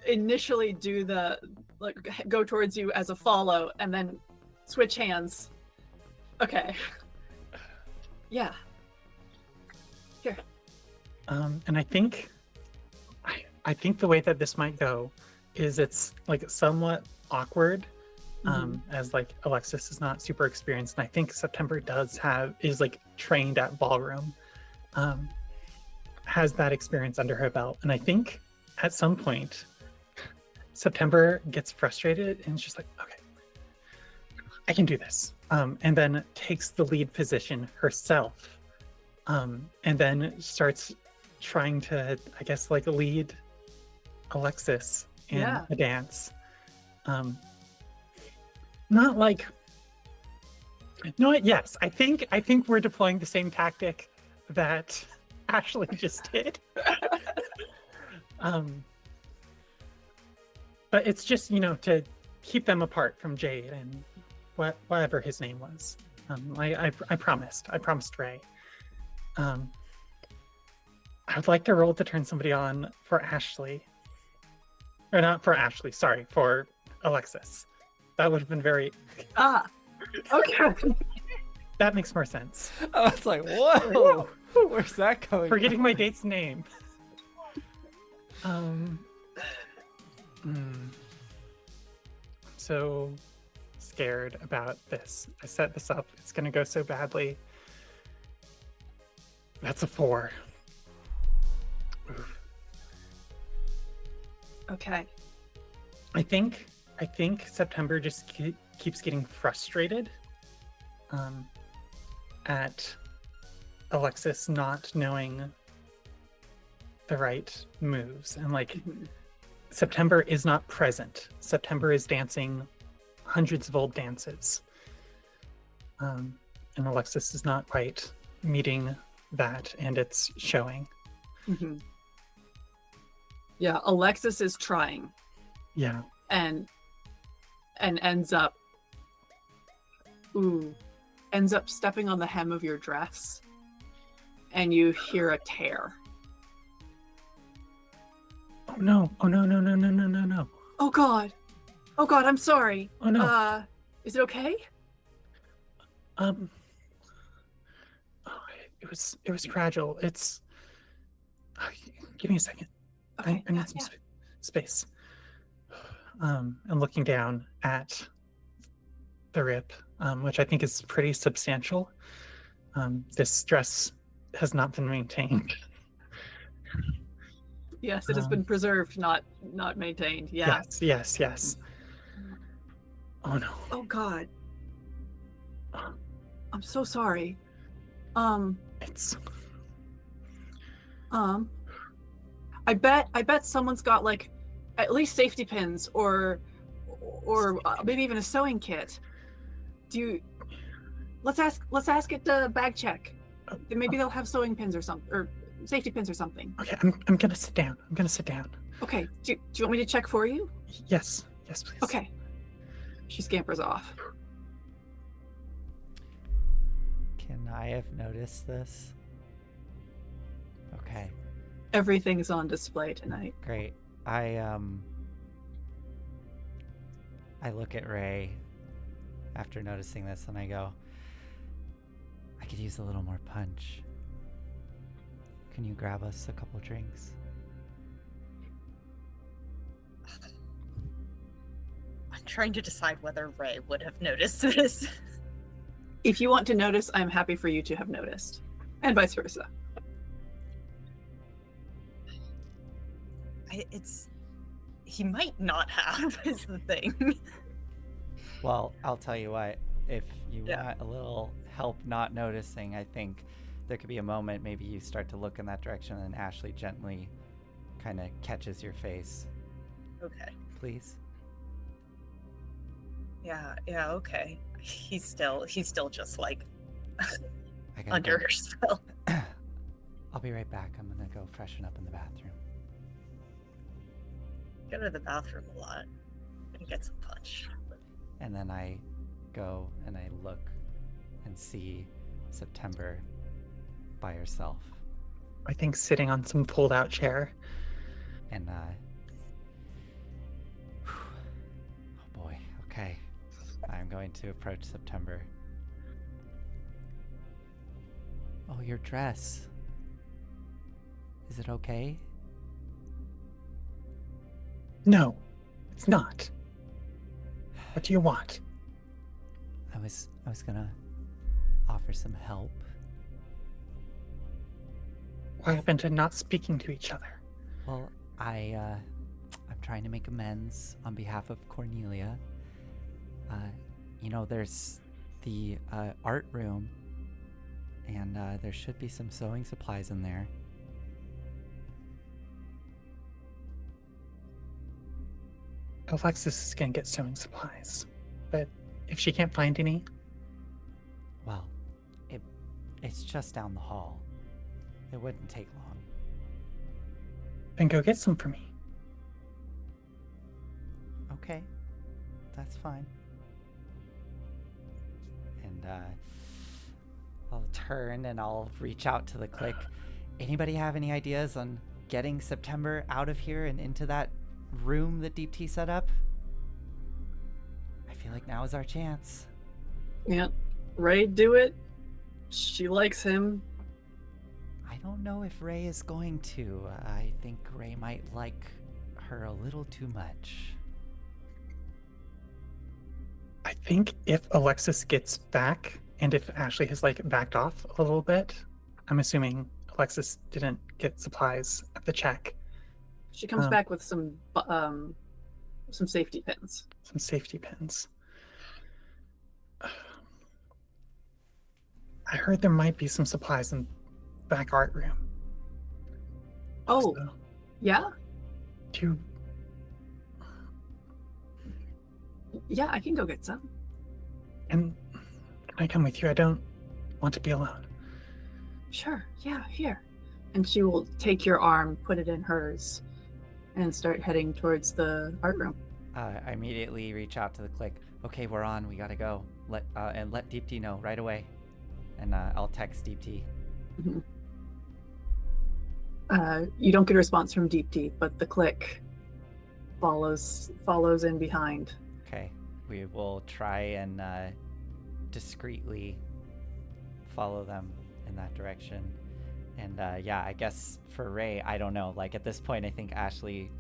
initially do the like go towards you as a follow, and then switch hands. Okay. Yeah. Here. And I think the way that this might go is it's like somewhat awkward, as like Alexis is not super experienced, and I think September is like trained at ballroom, has that experience under her belt, and I think at some point September gets frustrated and she's like, okay, I can do this, and then takes the lead position herself, and then starts trying to, I guess, like lead Alexis in a dance. Not like, no, yes, I think we're deploying the same tactic that Ashley just did. But it's just, to keep them apart from Jade and whatever his name was. I promised Ray. I would like to roll to turn somebody on for Ashley. Or not for Ashley, sorry, for Alexis. That would have been very... Okay. That makes more sense. I was like, whoa! Where's that going? Forgetting my date's name. So scared about this. I set this up. It's going to go so badly. That's a 4. Oof. Okay. I think September just keeps getting frustrated at Alexis not knowing the right moves, and like Mhm. September is not present. September is dancing hundreds of old dances. And Alexis is not quite meeting that, and it's showing. Mhm. Yeah, Alexis is trying Yeah. and ends up stepping on the hem of your dress, and you hear a tear. Oh no. Oh no, no, no, no, no, no, no. Oh god. Oh god, I'm sorry. Oh no. Is it okay? Um oh, it was fragile. It's give me a second. Okay. I need some space. And looking down at the rip, which I think is pretty substantial. This dress has not been maintained. Yes, it has been preserved, not maintained. Yeah. Yes. Oh no. Oh god. I'm so sorry. It's I bet someone's got like at least safety pins or maybe even a sewing kit. Let's ask at the bag check. Maybe they'll have sewing pins or something, or safety pins or something. okay. I'm gonna sit down. Okay. Do you want me to check for you? Yes, please. Okay. She scampers off. Can I have noticed this? Okay, Everything's on display tonight. great. I look at Ray after noticing this and I go, I could use a little more punch. Can you grab us a couple drinks? I'm trying to decide whether Ray would have noticed this. If you want to notice, I'm happy for you to have noticed, and vice versa. He might not have, is the thing. Well, I'll tell you what, if you Yeah. want a little help not noticing, I think there could be a moment maybe you start to look in that direction and Ashley gently kind of catches your face. Okay. Please? Yeah, okay. He's still just like I gotta under go. her spell. I'll be right back. I'm gonna go freshen up in the bathroom. Go to the bathroom a lot and get some punch. And then I go and I look and see September by herself. I think sitting on some fold-out chair. And oh boy, okay. I'm going to approach September. Oh, your dress. Is it okay? No, it's not. What do you want? I was gonna offer some help. What happened to not speaking to each other? Well, I'm trying to make amends on behalf of Cornelia. There's the art room, and there should be some sewing supplies in there. Alexis is gonna get sewing supplies, but if she can't find any, Well, it's just down the hall. It wouldn't take long. then go get some for me. Okay, that's fine. And I'll turn and I'll reach out to the clique. Anybody have any ideas on getting September out of here and into that room that Deep T set up? I feel like now is our chance. Yeah. Ray, do it. She likes him. I don't know if Ray is going to. I think Ray might like her a little too much. I think if Alexis gets back, and if Ashley has like backed off a little bit, I'm assuming Alexis didn't get supplies at the check. She comes back with some safety pins. Some safety pins. I heard there might be some supplies in the back art room. Oh, So, yeah? do you, Yeah, I can go get some. can I come with you? I don't want to be alone. Sure, yeah, here. And she will take your arm, put it in hers, and start heading towards the art room. I immediately reach out to the clique. Okay, we're on. We gotta go. Let Deepti know right away, and I'll text Deepti. You don't get a response from Deep Deep, but the click follows in behind. Okay, we will try and discreetly follow them in that direction. And yeah, I guess for Ray, I don't know. Like at this point, I think Ashley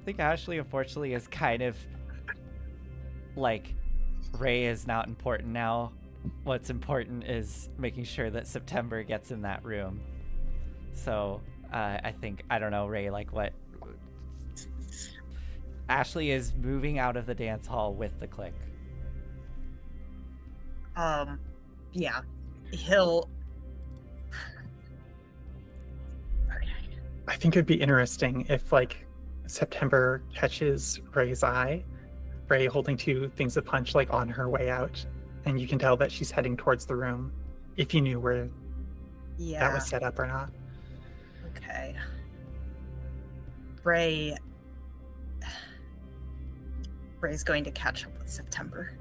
unfortunately is kind of like Ray is not important now. What's important is making sure that September gets in that room. So I think, I don't know, Ray, like what? Ashley is moving out of the dance hall with the clique. Yeah. He'll. I think it'd be interesting if, like, September catches Ray's eye, Ray holding two things of punch, like, on her way out, and you can tell that she's heading towards the room, if you knew where that was set up or not. Okay. Ray's going to catch up with September.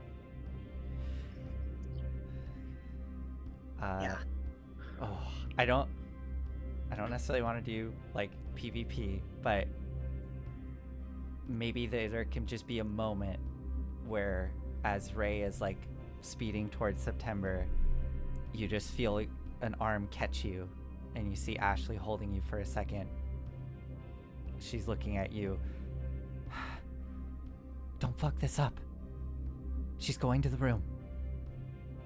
Yeah. Oh, I don't necessarily want to do like PvP, but maybe there can just be a moment where, as Ray is like speeding towards September, you just feel an arm catch you, and you see Ashley holding you for a second. She's looking at you. Don't fuck this up. She's going to the room.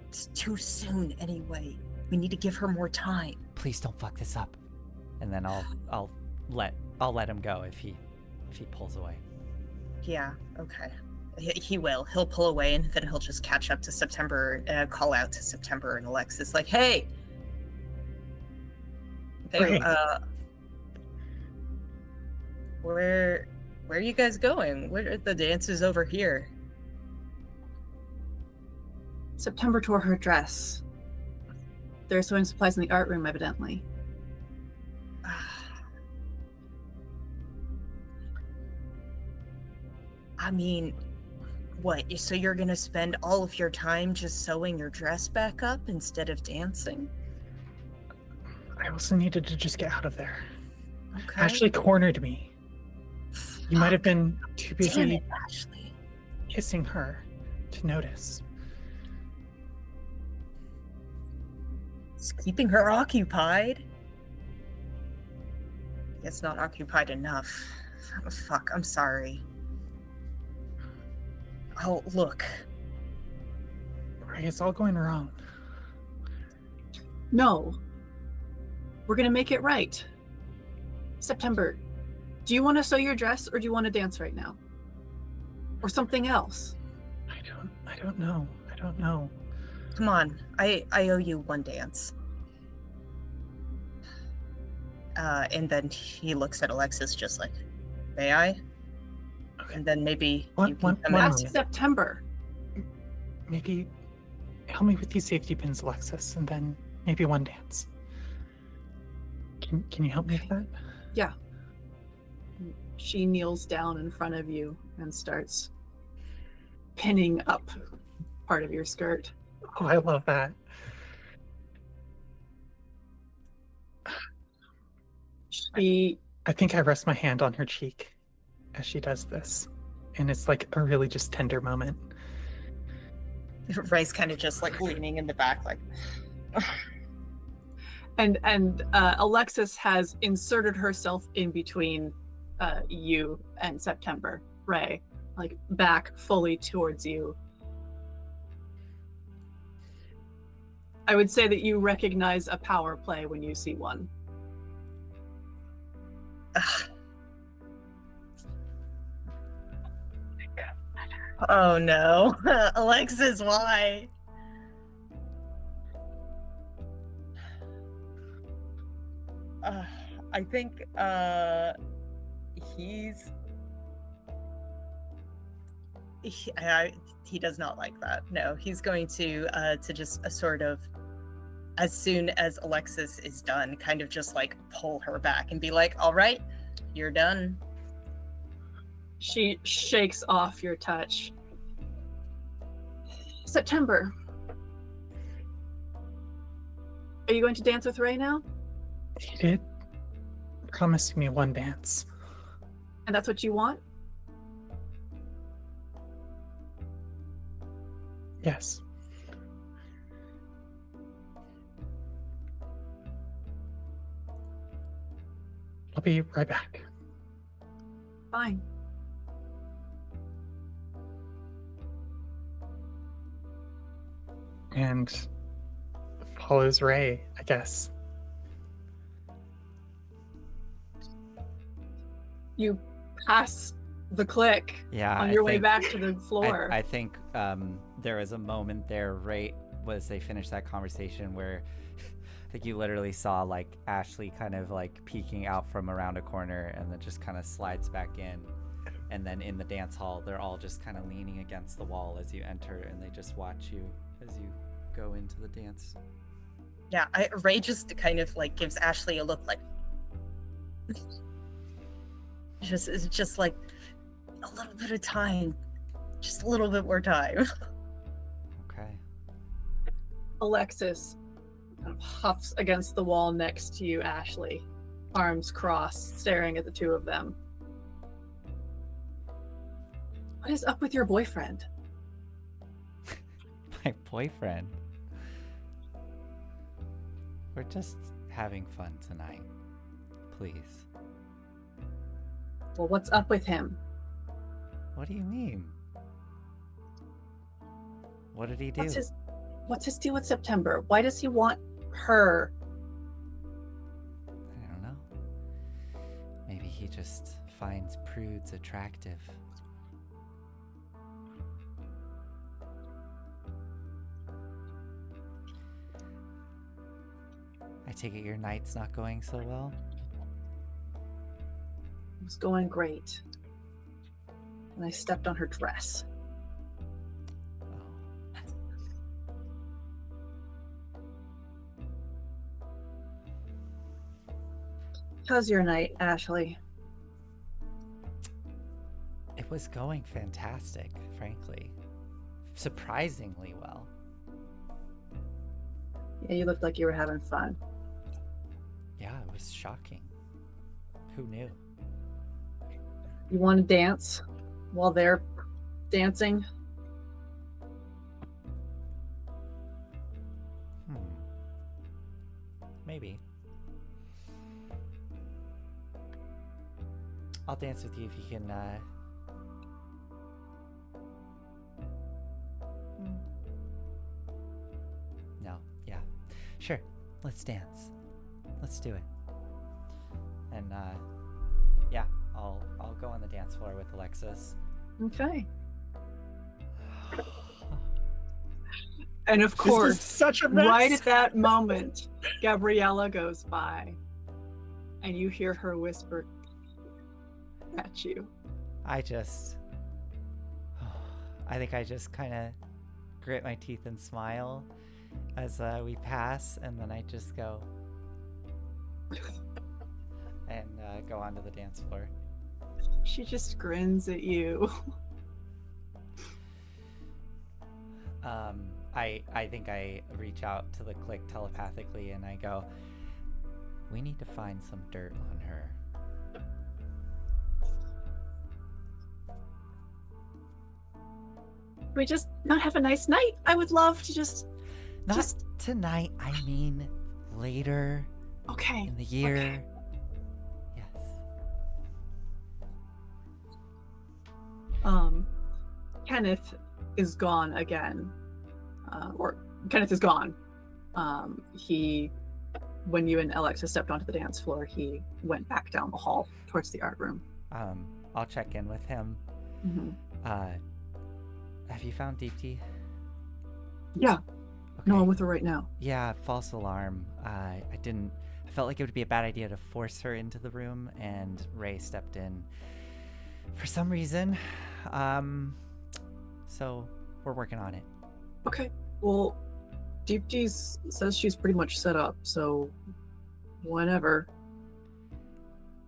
It's too soon anyway. We need to give her more time. Please don't fuck this up. And then I'll let him go if he pulls away. Yeah, okay. He will. He'll pull away, and then he'll just catch up to September, call out to September and Alexis, like, hey, where are you guys going? Where the dance is over here? September tore her dress. They're sewing supplies in the art room, evidently. I mean, what? So you're gonna spend all of your time just sewing your dress back up instead of dancing? I also needed to just get out of there. Okay. Ashley cornered me. You might have been too busy Damn it, Ashley. kissing her to notice. It's keeping her occupied. It's not occupied enough. Oh, fuck, I'm sorry. Oh, look. Ray, it's all going wrong. No. We're gonna make it right. September, do you want to sew your dress or do you want to dance right now? Or something else? I don't know. Come on, I owe you one dance. And then he looks at Alexis just like, may I? Okay. And then maybe One you can come That's moment. September. Maybe help me with these safety pins, Alexis, and then maybe one dance. Can you help me with that? Yeah. She kneels down in front of you and starts pinning up part of your skirt. Oh, I love that. She I think I rest my hand on her cheek as she does this. And it's like a really just tender moment. Ray's kind of just like leaning in the back, like. and Alexis has inserted herself in between you and September, Ray, like back fully towards you. I would say that you recognize a power play when you see one. Oh no. Alexis, why? I think he does not like that. No, he's going to just sort of, as soon as Alexis is done, kind of just like pull her back and be like, all right, you're done. She shakes off your touch. September. Are you going to dance with Ray now? He did promise me one dance. And that's what you want? Yes. I'll be right back. Fine. And follows Ray, I guess. You pass the click Yeah. on I your way think- back to the floor. I think there was a moment there right as they finished that conversation where I think you literally saw like Ashley kind of like peeking out from around a corner and then just kind of slides back in. And then in the dance hall, they're all just kind of leaning against the wall as you enter and they just watch you as you go into the dance. Yeah, Ray just kind of like gives Ashley a look like, it's just like a little bit of time, just a little bit more time. Okay. Alexis kind of huffs against the wall next to you, Ashley, arms crossed, staring at the two of them. What is up with your boyfriend? My boyfriend. We're just having fun tonight. Please. Well, what's up with him? What do you mean? What did he do? What's his deal with September? Why does he want her? I don't know. Maybe he just finds prudes attractive. I take it your night's not going so well? It was going great. And I stepped on her dress. Oh. How's your night, Ashley? It was going fantastic, frankly. Surprisingly well. Yeah, you looked like you were having fun. Yeah, it was shocking. Who knew? You want to dance while they're dancing? Maybe. I'll dance with you if you can, No, yeah. Sure, let's dance. Let's do it. And, yeah, I'll go on the dance floor with Alexis. Okay. And of This course, is such a mess. right at that moment, Gabriella goes by, and you hear her whisper at you. I think I just kind of grit my teeth and smile as we pass, and then I just go and go onto the dance floor. She just grins at you. I think I reach out to the click telepathically and I go, we need to find some dirt on her. We just not have a nice night. I would love to just Not tonight, I mean later okay. in the year. Okay. Yes. Kenneth is gone again. Or Kenneth is gone. When you and Alexis stepped onto the dance floor, he went back down the hall towards the art room. I'll check in with him. Mm-hmm. Have you found Deepti? Yeah. Okay. No, I'm with her right now. Yeah, false alarm. I felt like it would be a bad idea to force her into the room, and Ray stepped in for some reason. So we're working on it. Okay. Well, Deepti's says she's pretty much set up, so whenever.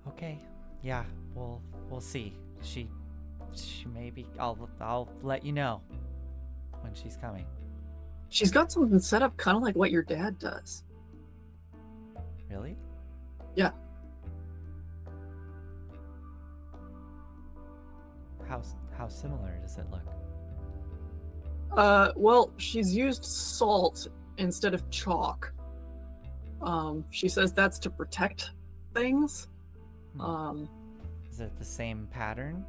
Okay. Yeah, we'll see. She may be. I'll let you know when she's coming. She's got something set up kind of like what your dad does. Really? Yeah. How similar does it look? Well, she's used salt instead of chalk. She says that's to protect things. Is it the same pattern?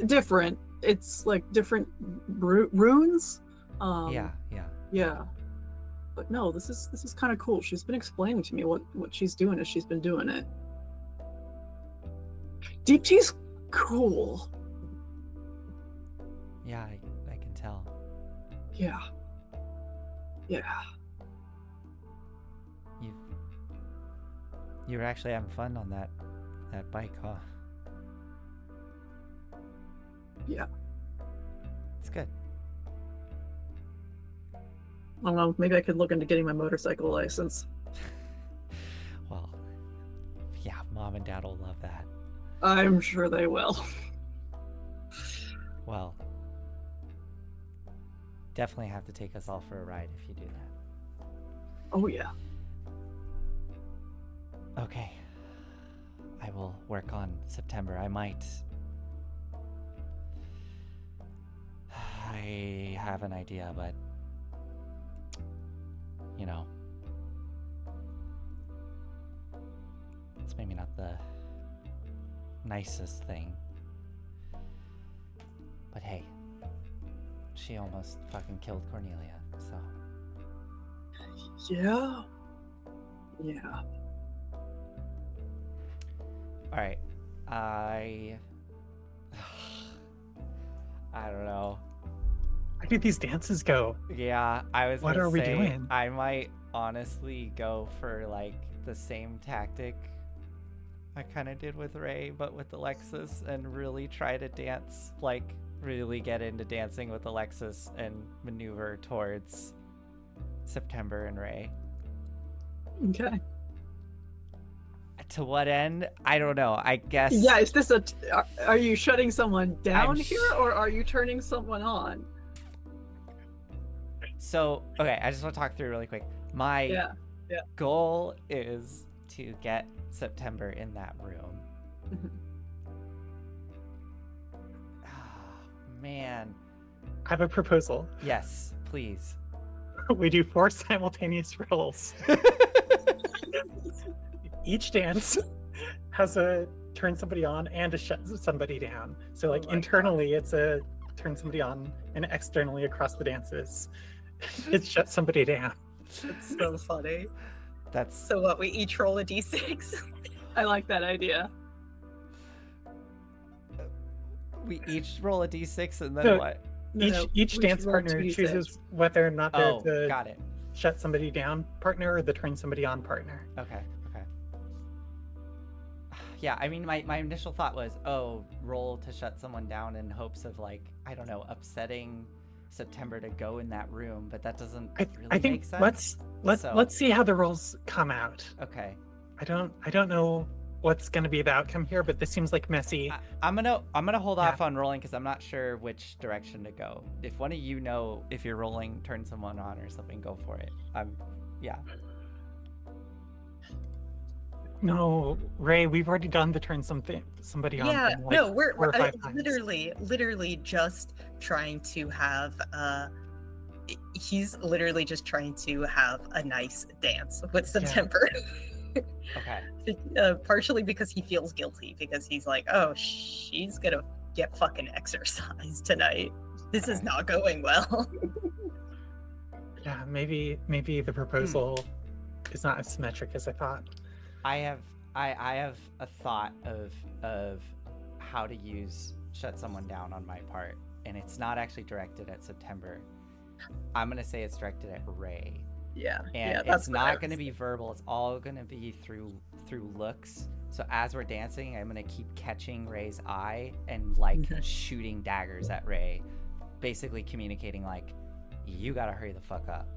Different. It's like different runes. Yeah. Yeah. But no, this is kind of cool. She's been explaining to me what she's doing as she's been doing it. Deep Tea's cool. Yeah, I can tell. Yeah. You were actually having fun on that bike, huh? Yeah. It's good. I don't know, maybe I could look into getting my motorcycle license. Well, yeah, Mom and Dad will love that. I'm sure they will. Well, definitely have to take us all for a ride if you do that. Oh yeah. Okay. I will work on September. I have an idea, but you know, it's maybe not the nicest thing. But hey, she almost fucking killed Cornelia, so. Yeah. Alright. I don't know. How do these dances go? Yeah, I was What gonna are we say, doing? I might honestly go for like the same tactic I kind of did with Ray, but with Alexis, and really try to dance, like really get into dancing with Alexis and maneuver towards September and Ray. Okay. To what end? I don't know. I guess. Yeah, is this are you shutting someone down I'm here, or are you turning someone on? So, okay, I just want to talk through really quick. My Yeah. goal is to get September in that room. Oh, man. I have a proposal. Yes, please. We do 4 simultaneous rolls. Each dance has a turn somebody on and a shut somebody down. So like internally it's a turn somebody on, and externally across the dances it's shut somebody down. It's so funny. That's So what, we each roll a d6? I like that idea. we each roll a d6 and then No, what? No, Each we dance should roll partner 2d6. chooses whether or not they're Oh, the got it. shut somebody down partner or the turn somebody on partner. Okay. Yeah, I mean, my initial thought was, roll to shut someone down in hopes of, like, I don't know, upsetting September to go in that room, but that doesn't really I think make sense. let's see how the rolls come out. Okay. I don't know what's going to be the outcome here, but this seems like messy. I'm gonna hold Yeah. off on rolling because I'm not sure which direction to go. If one of you know if you're rolling, turn someone on or something, go for it. Yeah. No, Ray, we've already done the turn somebody on. Yeah, thing, like, no, we're 4 or 5 times. literally just trying to have he's literally just trying to have a nice dance with September. Okay. Partially because he feels guilty, because he's like, oh, she's gonna get fucking exercised tonight. This is not going well. Yeah, maybe the proposal is not as symmetric as I thought. I have a thought of how to shut someone down on my part, and it's not actually directed at September. I'm gonna say it's directed at Ray. Yeah. And yeah, it's that's what I not going to was be verbal. It's all going to be through looks. So as we're dancing, I'm going to keep catching Ray's eye and like Mhm. shooting daggers at Ray, basically communicating like, you got to hurry the fuck up.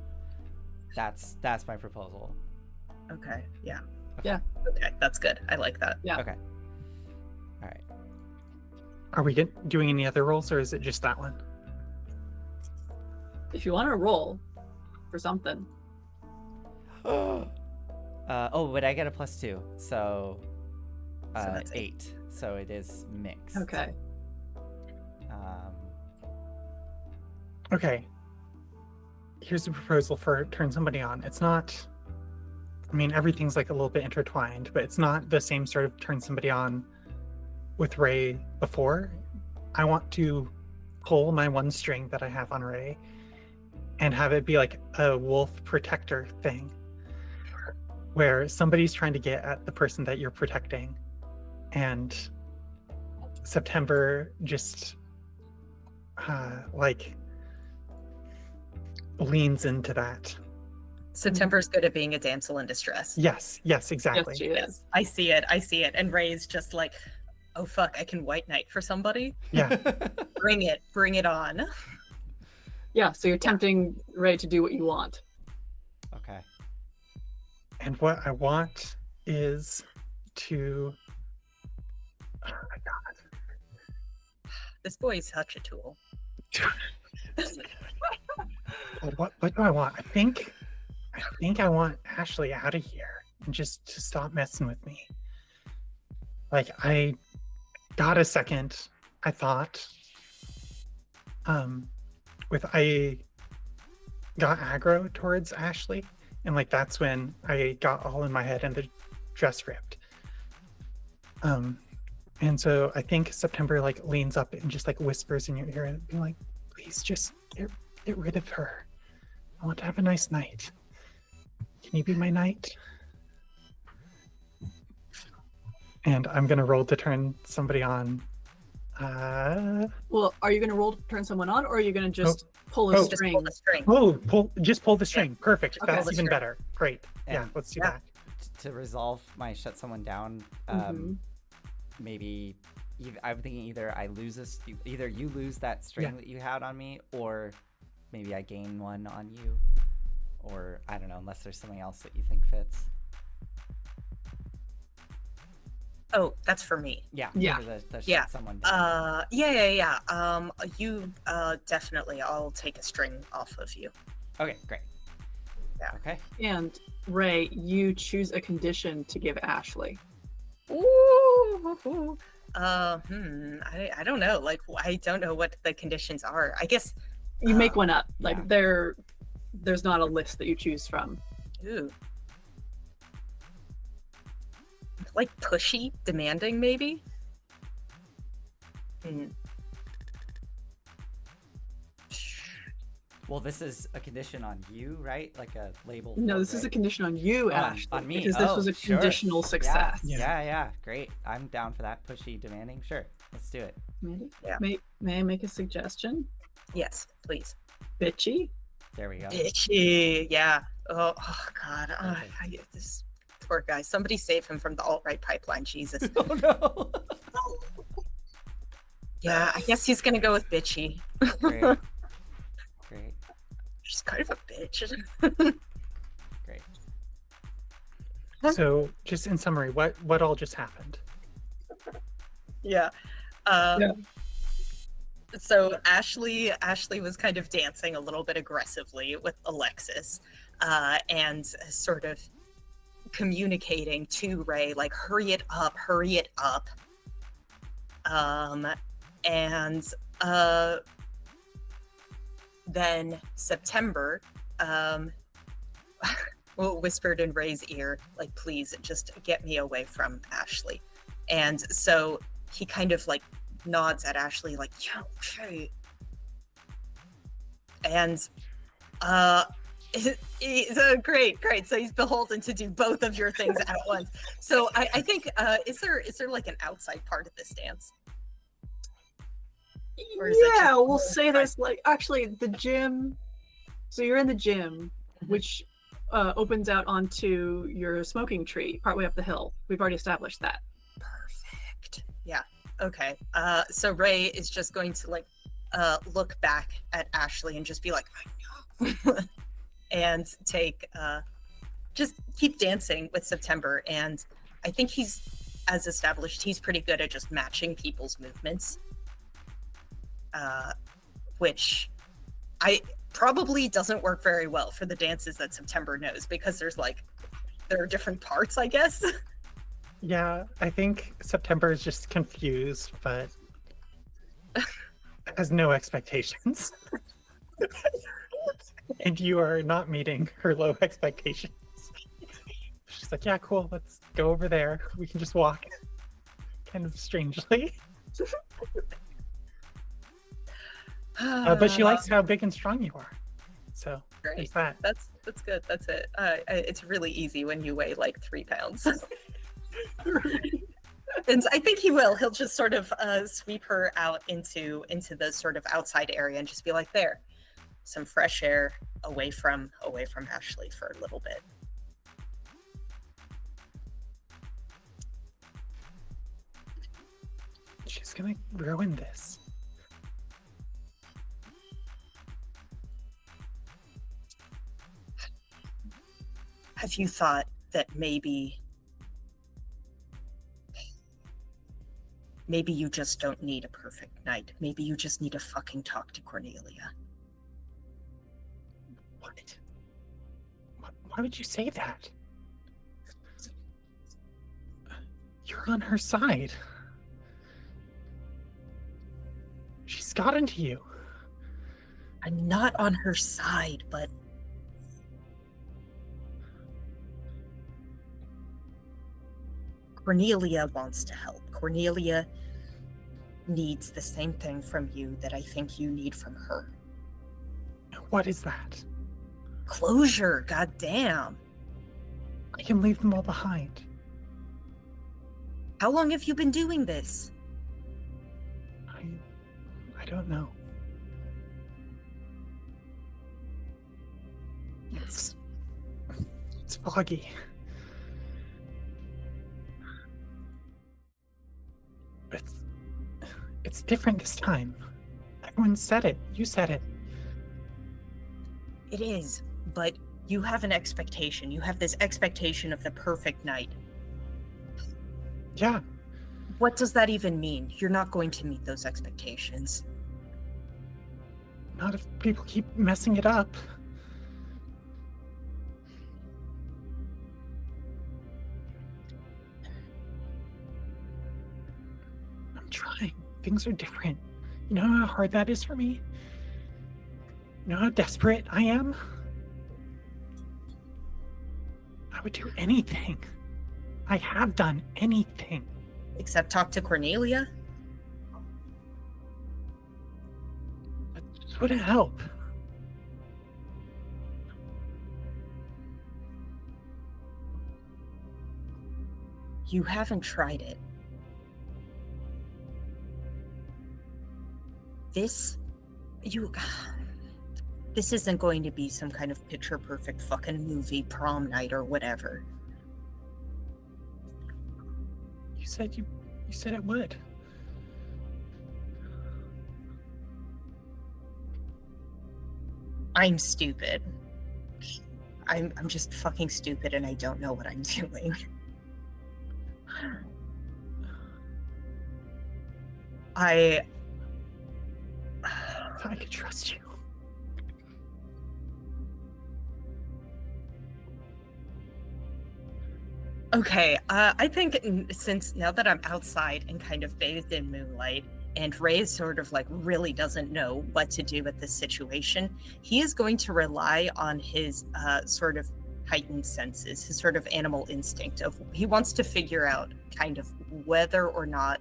That's my proposal. Okay. Yeah. Okay. Yeah. Okay. That's good. I like that. Yeah. Okay. All right. Are we doing any other rolls, or is it just that one? If you want to roll for something. Oh, but I get a +2, so that's 8. So it is mixed. Okay. Okay. Here's a proposal for turn somebody on. It's not, I mean, everything's like a little bit intertwined, but it's not the same sort of turn somebody on with Ray before. I want to pull my one string that I have on Ray and have it be like a wolf protector thing where somebody's trying to get at the person that you're protecting, and September just like leans into that. September's good at being a damsel in distress. Yes, exactly. Yes, she is. I see it. And Ray's just like, oh fuck, I can white knight for somebody. Yeah. Bring it on. Yeah, so you're tempting Ray to do what you want. Okay. And what I want is to, oh my god, This boy is such a tool. what do I want? I think I want Ashley out of here and just to stop messing with me. Like, I got a second, I thought, I got aggro towards Ashley, and like that's when I got all in my head and the dress ripped. And so I think September like leans up and just like whispers in your ear and be like, please just get rid of her. I want to have a nice night. Can you be my knight? And I'm gonna roll to turn somebody on. Well, are you going to roll to turn someone on, or are you going to just pull a Oh. Just string? pull the string. Just pull the string. Perfect. Okay. That's Pull the even string. better. Great. Yeah, And- let's do Yeah. that. To resolve my shut someone down, Mhm. maybe I'm thinking either I lose this, either you lose that string Yeah. that you had on me, or maybe I gain one on you, or I don't know, unless there's something else that you think fits. Oh, that's for me. Yeah. Yeah. For the shut Yeah. someone down. Yeah. You definitely. I'll take a string off of you. Okay, great. Yeah. Okay. And Ray, you choose a condition to give Ashley. Ooh. I don't know. Like, I don't know what the conditions are. I guess. You make one up. Like yeah. there's not a list that you choose from. Ooh. Like pushy, demanding, maybe. Well, this is a condition on you, right? Like a label. No, for this is a Ray. condition on you, On- Ashley. on me. Because this Oh, was a sure. conditional success. Yeah. Great. I'm down for that. Pushy, demanding. Sure. Let's do it. Yeah. May I make a suggestion? Yes, please. Bitchy? There we go. Bitchy. Yeah. Oh God. Okay. This poor guy. Somebody save him from the alt-right pipeline. Jesus. Oh no. Yeah, I guess he's gonna go with bitchy. Great. She's kind of a bitch. Great. So, just in summary, what all just happened? Yeah. Yeah. So Ashley was kind of dancing a little bit aggressively with Alexis, and sort of communicating to Ray, like, hurry it up. And then September whispered in Ray's ear, like, please just get me away from Ashley. And so he kind of like nods at Ashley, like, yeah, okay. And great. So he's beholden to do both of your things at once. So I think is there like an outside part of this dance? Or is it Yeah, just we'll say inside? there's like actually the gym. So you're in the gym, Mhm. which opens out onto your smoking tree, partway up the hill. We've already established that. Perfect. Yeah. Okay. So Ray is just going to like look back at Ashley and just be like, I know. And take just keep dancing with September. And I think he's, as established, he's pretty good at just matching people's movements. Which I probably doesn't work very well for the dances that September knows, because there are different parts, I guess. Yeah, I think September is just confused, but has no expectations. And you are not meeting her low expectations. She's like, yeah, cool, let's go over there. We can just walk. Kind of strangely. But she likes how big and strong you are. So Great. there's that. That's good. That's it. It's really easy when you weigh like 3 pounds. And I think he will. He'll just sort of sweep her out into the sort of outside area and just be like, there, some fresh air away from Ashley for a little bit. She's gonna ruin this. Have you thought that maybe you just don't need a perfect night? Maybe you just need to fucking talk to Cornelia. What? Why would you say that? You're on her side. She's gotten to you. I'm not on her side, but Cornelia wants to help. Cornelia needs the same thing from you that I think you need from her. What is that? Closure, goddamn. I can leave them all behind. How long have you been doing this? I don't know. It's foggy. It's different this time. Everyone said it. You said it. It is, but you have an expectation. You have this expectation of the perfect night. Yeah. What does that even mean? You're not going to meet those expectations. Not if people keep messing it up. I'm trying. Things are different. You know how hard that is for me? You know how desperate I am? I would do anything. I have done anything. Except talk to Cornelia? That just wouldn't help. You haven't tried it. This isn't going to be some kind of picture-perfect fucking movie prom night or whatever. You said it would. I'm stupid. I'm just fucking stupid and I don't know what I'm doing. I thought I could trust you. Okay, I think since now that I'm outside and kind of bathed in moonlight, and Ray sort of like really doesn't know what to do with this situation, he is going to rely on his sort of heightened senses, his sort of animal instinct of he wants to figure out kind of whether or not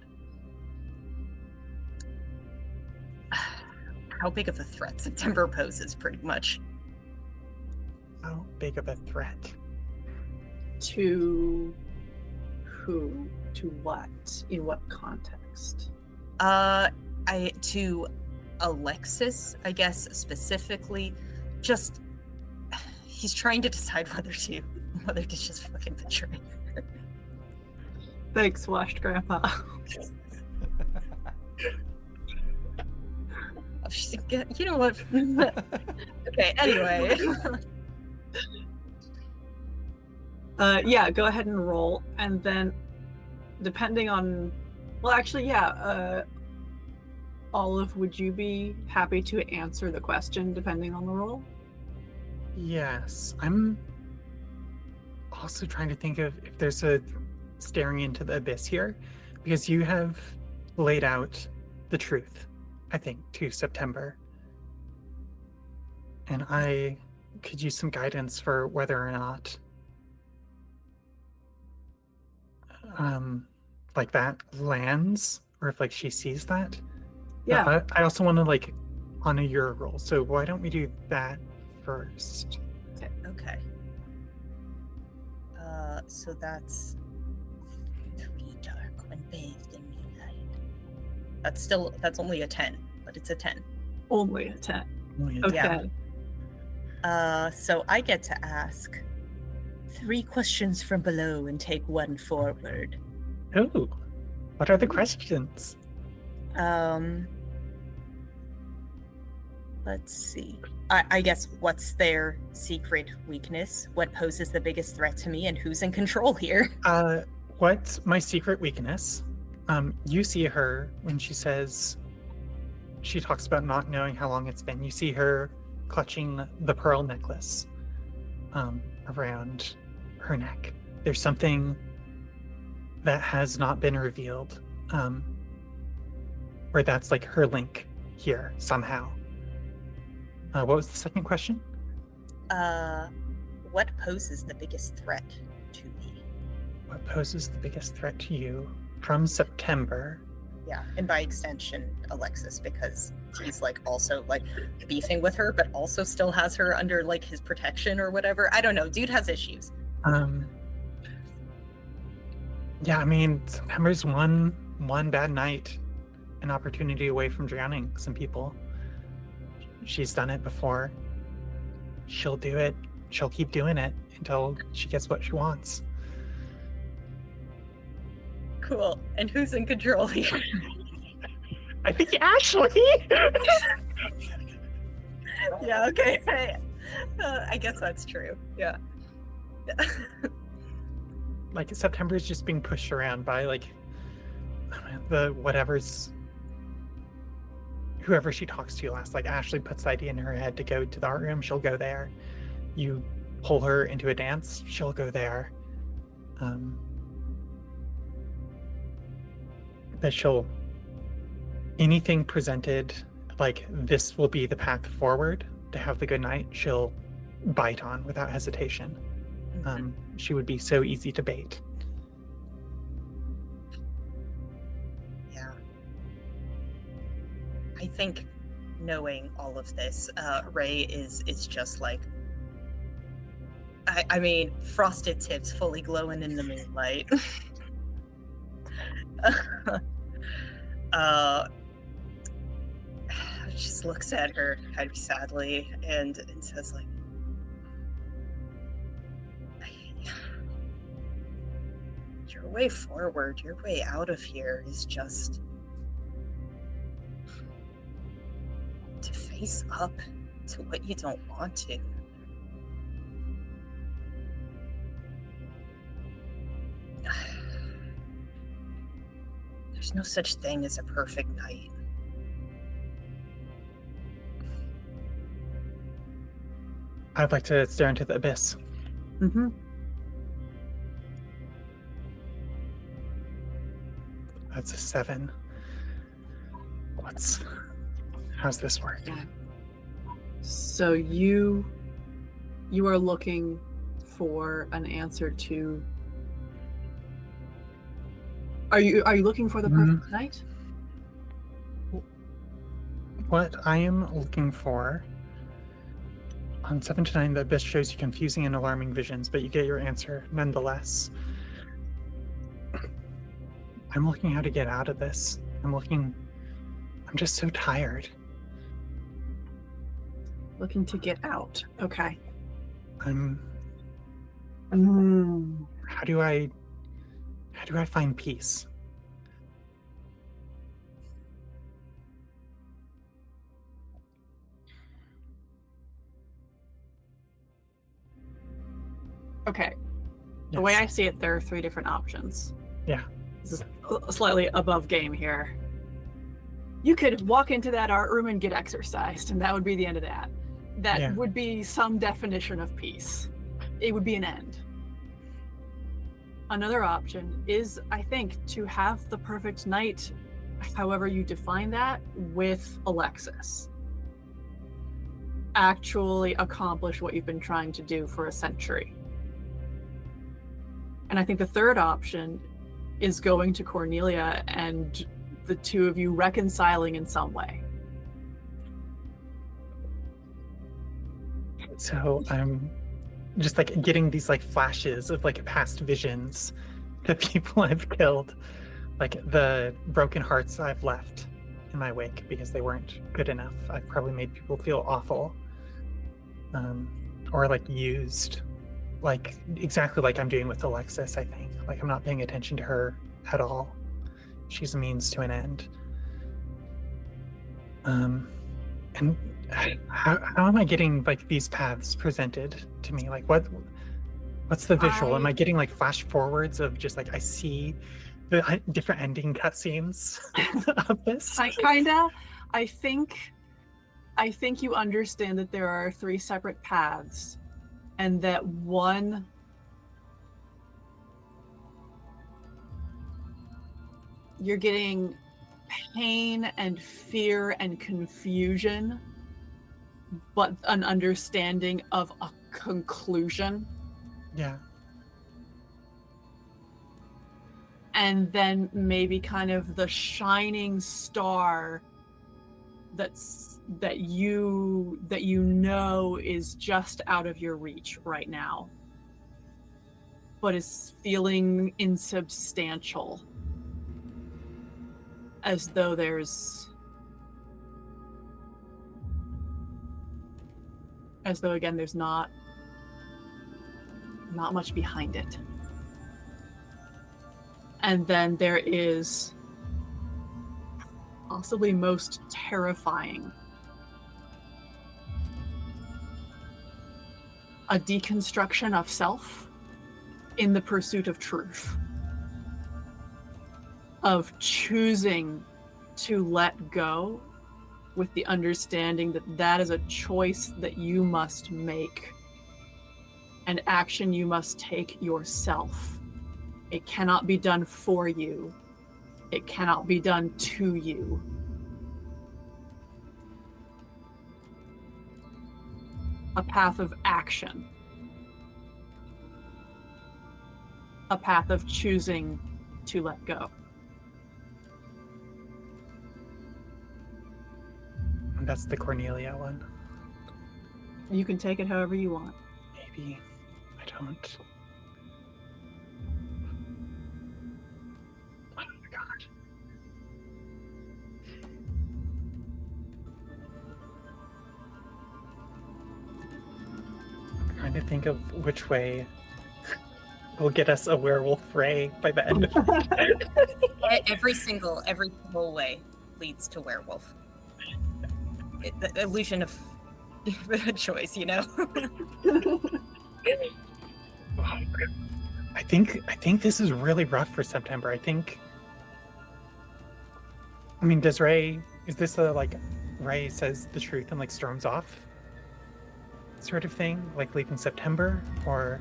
how big of a threat September poses, pretty much. How big of a threat? To who? To what? In what context? To Alexis, I guess specifically, just he's trying to decide whether to just fucking betray her. Thanks, washed grandpa. You know what? Okay, anyway. Yeah, go ahead and roll, and then depending on, well, actually, yeah, Olive, would you be happy to answer the question depending on the roll? Yes, I'm also trying to think of if there's a staring into the abyss here, because you have laid out the truth, I think, to September. And I could use some guidance for whether or not like that lands, or if like she sees that. Yeah. But I also want to like honor your role, so why don't we do that first? Okay. So that's 3 dark when bathed in moonlight. That's only a 10, but it's a 10. Only a 10. Okay. Yeah. So I get to ask 3 questions from below and take 1 forward. Oh, what are the questions? Let's see. I guess, what's their secret weakness? What poses the biggest threat to me, and who's in control here? What's my secret weakness? You see her when she talks about not knowing how long it's been. You see her clutching the pearl necklace around her neck. There's something that has not been revealed, where that's like her link here somehow. What was the second question? What poses the biggest threat to me? What poses the biggest threat to you from September? Yeah, and by extension, Alexis, because he's like also like beefing with her, but also still has her under like his protection or whatever. I don't know. Dude has issues. Yeah, I mean, September's one bad night, an opportunity away from drowning some people. She's done it before. She'll do it. She'll keep doing it until she gets what she wants. Cool. And who's in control here? I think Ashley. Yeah. Okay. I guess that's true. Yeah. Like September's just being pushed around by like the whoever she talks to last. Like Ashley puts the idea in her head to go to the art room, she'll go there. You pull her into a dance, she'll go there. That anything presented like this will be the path forward to have the good night, she'll bite on without hesitation. She would be so easy to bait. Yeah. I think knowing all of this, Ray is just like, I mean, frosted tips fully glowing in the moonlight. Just looks at her kind of sadly and says like, your way forward, your way out of here is just to face up to what you don't want to. There's no such thing as a perfect night. I'd like to stare into the abyss. Mm-hmm. That's a 7. How's this work? So you are looking for an answer to. Are you looking for the perfect night? What I am looking for on 7 to 9, the abyss shows you confusing and alarming visions, but you get your answer nonetheless. I'm looking how to get out of this. I'm just so tired. Looking to get out. Okay. I'm. Mm. How do I find peace? Okay. The Yes. way I see it, there are 3 different options. Yeah. This is slightly above game here. You could walk into that art room and get exercised, and that would be the end of that. That Yeah. would be some definition of peace. It would be an end. Another option is, I think, to have the perfect night, however you define that, with Alexis. Actually accomplish what you've been trying to do for a century. And I think the third option is going to Cornelia and the 2 of you reconciling in some way. So I'm just like getting these like flashes of like past visions, the people I've killed, like the broken hearts I've left in my wake because they weren't good enough. I've probably made people feel awful, or like used, like exactly like I'm doing with Alexis. I think like I'm not paying attention to her at all. She's a means to an end. And how am I getting like these paths presented to me? Like what's the visual? Am I getting like flash forwards of just like I see the different ending cutscenes of this? Kinda. I think you understand that there are 3 separate paths, and that one you're getting pain and fear and confusion, but an understanding of a conclusion. Yeah. And then maybe kind of the shining star that you know is just out of your reach right now, but is feeling insubstantial, as though again there's not much behind it. And then there is possibly most terrifying, a deconstruction of self in the pursuit of truth, of choosing to let go with the understanding that that is a choice that you must make, an action you must take yourself. It cannot be done for you. It cannot be done to you. A path of action. A path of choosing to let go. And that's the Cornelia one. You can take it however you want. Maybe I don't. Oh my god. I'm trying to think of which way will get us a werewolf fray by the end of it. Every single way leads to werewolf. The illusion of a choice, you know. I think this is really rough for September. I mean, does Ray, is this a like Ray says the truth and like storms off sort of thing, like leaving September, or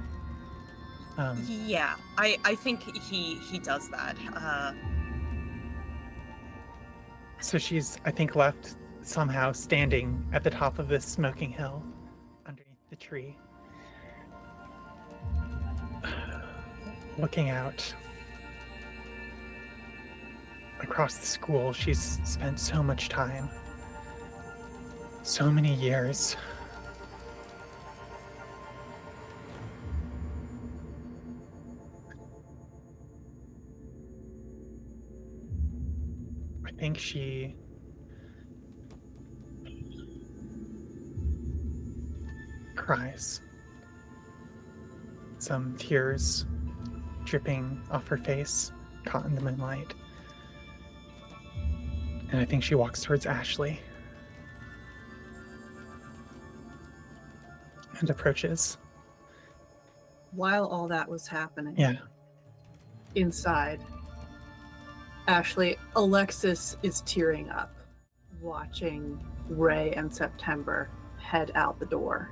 Yeah, I think he does that. So she's, I think, left somehow standing at the top of this smoking hill underneath the tree, looking out across the school. She's spent so much time, so many years. I think she cries some tears dripping off her face, caught in the moonlight. And I think she walks towards Ashley and approaches. While all that was happening, Yeah. inside, Ashley, Alexis is tearing up, watching Ray and September head out the door.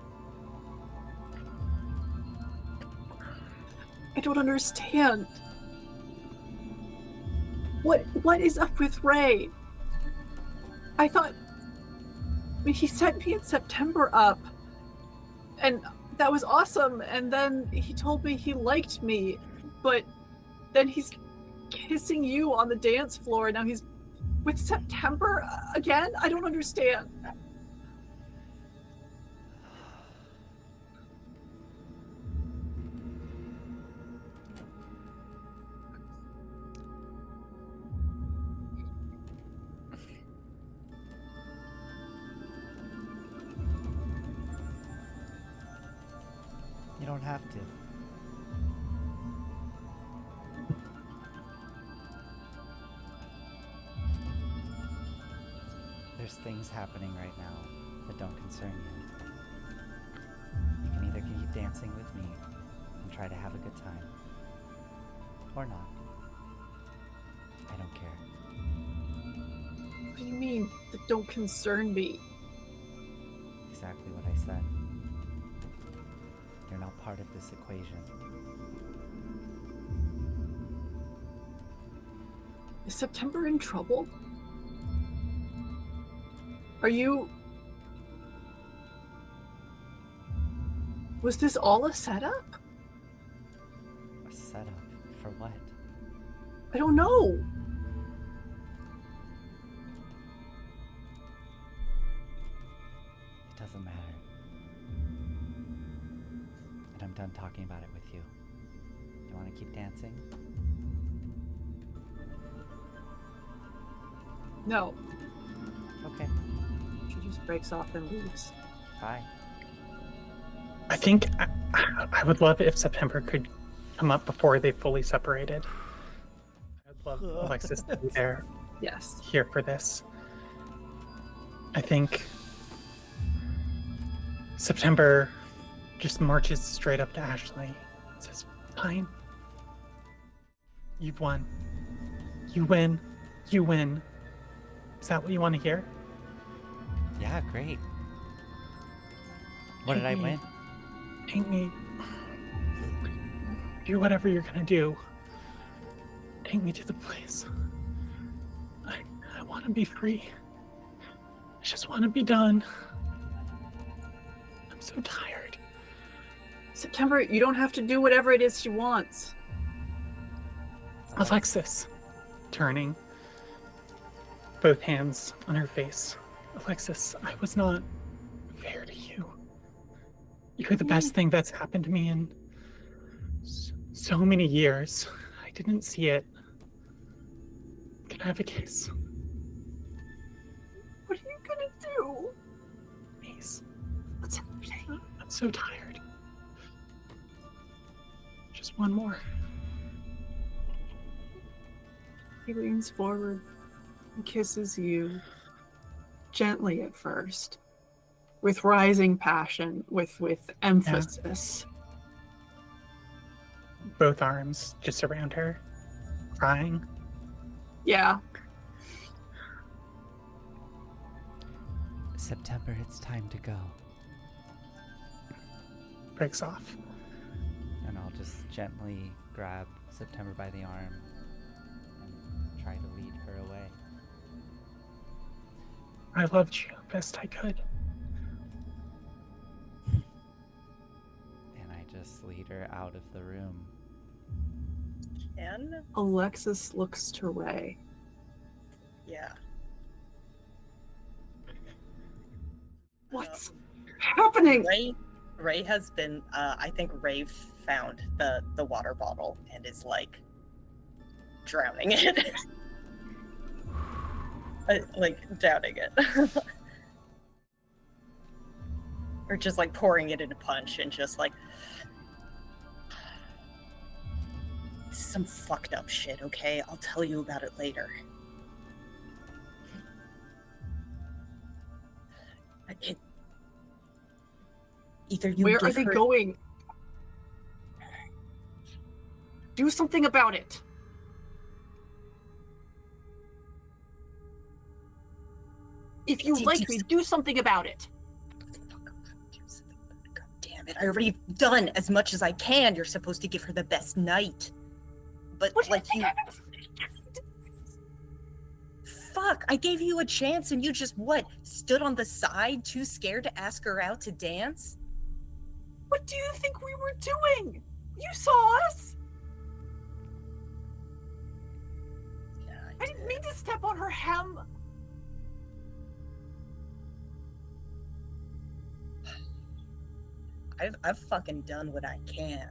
I don't understand. What is up with Ray? I thought he set me in September up, and that was awesome. And then he told me he liked me, but then he's kissing you on the dance floor. Now he's with September again? I don't understand. You don't have to. There's things happening right now that don't concern you. You can either keep dancing with me and try to have a good time, or not. I don't care. What do you mean that don't concern me? Exactly what I said. You're not part of this equation. Is September in trouble? Are you... Was this all a setup? A setup for what? I don't know. It doesn't matter. And I'm done talking about it with you. You want to keep dancing? No. Okay. She just breaks off and leaves. Bye. I think I would love if September could come up before they fully separated. I'd love Alexis to be there, Yes. here for this. I think September just marches straight up to Ashley and says, "Fine. You've won. You win. You win." Is that what you want to hear? Yeah, great. What did I win? Take me. Do whatever you're gonna do. Take me to the place. I want to be free. I just want to be done. I'm so tired. September, you don't have to do whatever it is she wants. Alexis, turning, both hands on her face. Alexis, I was not fair to you. You're the best thing that's happened to me in so many years. I didn't see it. Can I have a kiss? What are you gonna do? Please. What's happening? I'm so tired. Just one more. He leans forward and kisses you, gently at first, with rising passion, with emphasis. Both arms just around her, crying. Yeah. September, it's time to go. Breaks off. And I'll just gently grab September by the arm and try to lead her away. I loved you best I could. And I just lead her out of the room. And Alexis looks to Ray. yeah. What's happening? Ray has been I think Ray found the water bottle and is like drowning it. Like downing it. Or just like pouring it in a punch and just like some fucked up shit, okay? I'll tell you about it later. Either you Where are give they her... going? Do something about it. If you like me, do something about it. God damn it. I already done as much as I can. You're supposed to give her the best night. But, What like, you... Fuck, I gave you a chance and you just, what, stood on the side, too scared to ask her out to dance? What do you think we were doing? You saw us. Yeah, I didn't mean to step on her hem. I've fucking done what I can.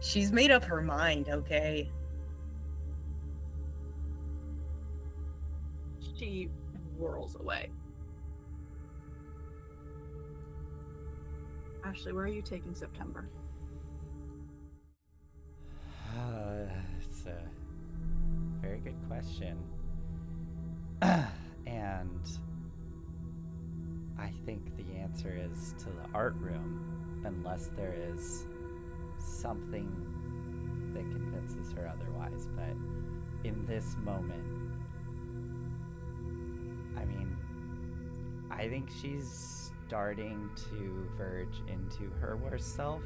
She's made up her mind, okay? She whirls away. Ashley, where are you taking September? It's a very good question. And I think the answer is to the art room, unless there is something that convinces her otherwise. But in this moment, I mean, I think she's starting to verge into her worst self.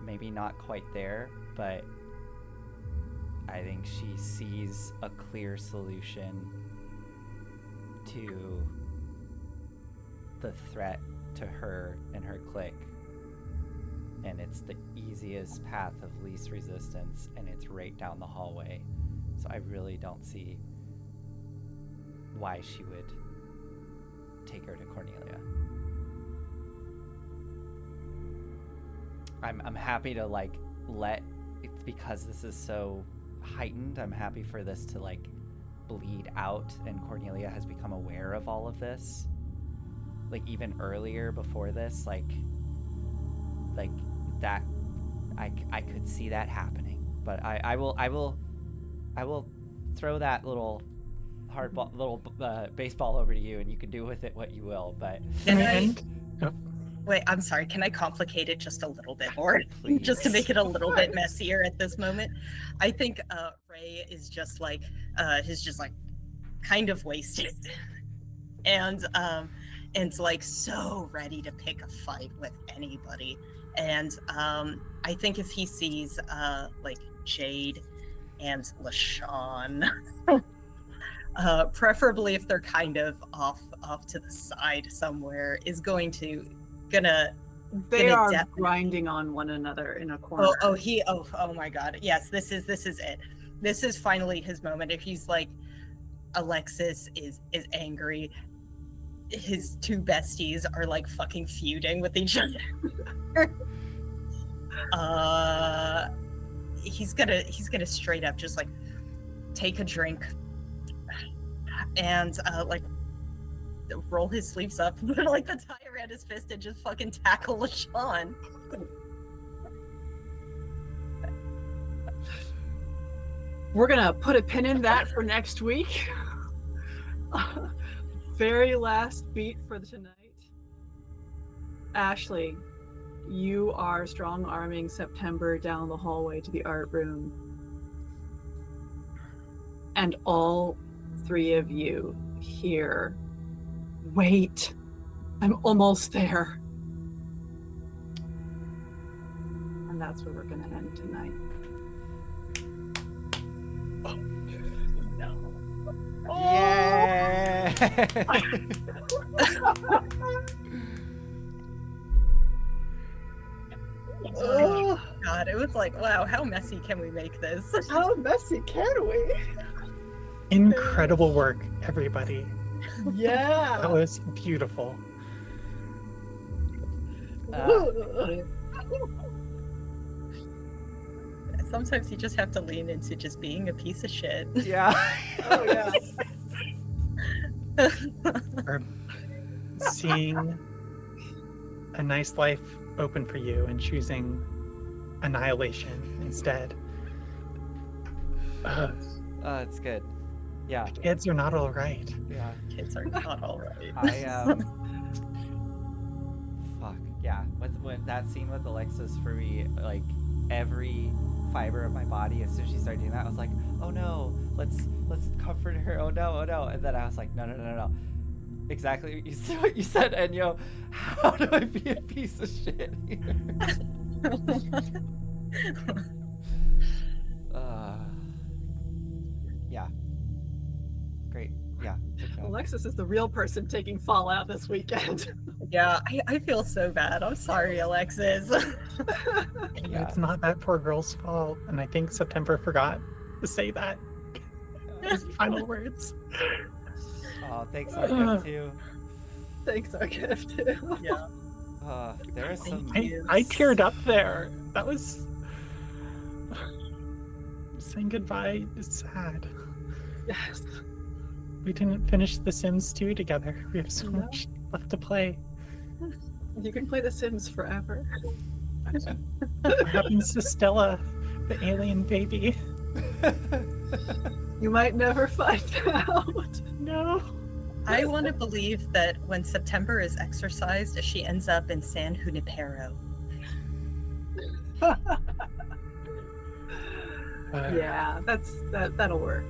Maybe not quite there, but I think she sees a clear solution to the threat to her and her clique. And it's the easiest path of least resistance, and it's right down the hallway. So I really don't see why she would take her to Cornelia. I'm happy to like let it's because this is so heightened. I'm happy for this to like bleed out, and Cornelia has become aware of all of this. Like even earlier before this, like that, I could see that happening. But I will throw that little baseball over to you, and you can do with it what you will. But Wait, I'm sorry. Can I complicate it just a little bit more? Please. Just to make it a little bit messier at this moment. I think Ray is just like, he's just like kind of wasted. And like so ready to pick a fight with anybody. And I think if he sees like Jade and LaShawn, preferably if they're kind of off to the side somewhere, is They are grinding on one another in a corner. Oh my god. Yes, this is it. This is finally his moment. If he's like, Alexis is angry, his two besties are like fucking feuding with each other. He's gonna straight up just like take a drink and like roll his sleeves up, put like the tie around his fist, and just fucking tackle LaShawn. We're gonna put a pin in that for next week. Very last beat for tonight. Ashley, you are strong arming September down the hallway to the art room. And all three of you hear, "Wait, I'm almost there." And that's where we're gonna end tonight. Yeah. Oh god, it was like, wow, how messy can we make this? How messy can we? Incredible work, everybody. Yeah. That was beautiful. Sometimes you just have to lean into just being a piece of shit. Yeah. Oh yeah. We're seeing a nice life open for you and choosing annihilation instead. It's good. Yeah, Kids are not all right. yeah. Kids are not all right. Fuck yeah. With that scene with Alexis for me, like every fiber of my body, as soon as she started doing that, I was like, oh no, let's comfort her. Oh no, and then I was like, no. Exactly what you said, Enyo. How do I be a piece of shit here? Yeah. Great. Yeah. Good job. Alexis is the real person taking Fallout this weekend. Yeah, I feel so bad. I'm sorry, Alexis. Yeah. It's not that poor girl's fault, and I think September forgot to say that. His final words. Oh, thanks, Arkham, too. Thanks, our gift. Yeah. There is some. I teared up there. That was saying goodbye is sad. Yes. We didn't finish The Sims 2 together. We have so No. much left to play. You can play The Sims forever. What happens to Stella, the alien baby? You might never find out. No. I want to believe that when September is exorcised, she ends up in San Junipero. Yeah, that'll work.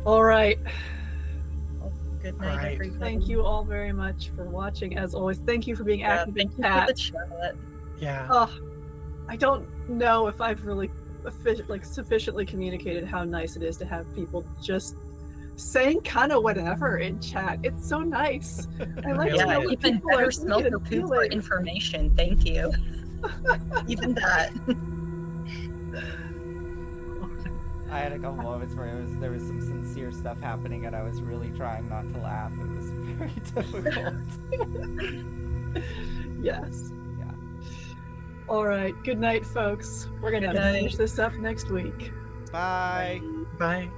All right. Well, good night, Alright. everybody. Thank you all very much for watching. As always, thank you for being Yeah, active in thank you chat. for the chat. Yeah. Oh, I don't know if I've really sufficiently communicated how nice it is to have people just saying kind of whatever in chat. It's so nice. I like to Yeah, know what even people are better smell thinking for and poop for feeling. information. Thank you. Even that. I had a couple moments where there was some sincere stuff happening, and I was really trying not to laugh. It was very difficult. Yes. Yeah. All right. Good night, folks. We're gonna Good night. finish this up next week. Bye. Bye.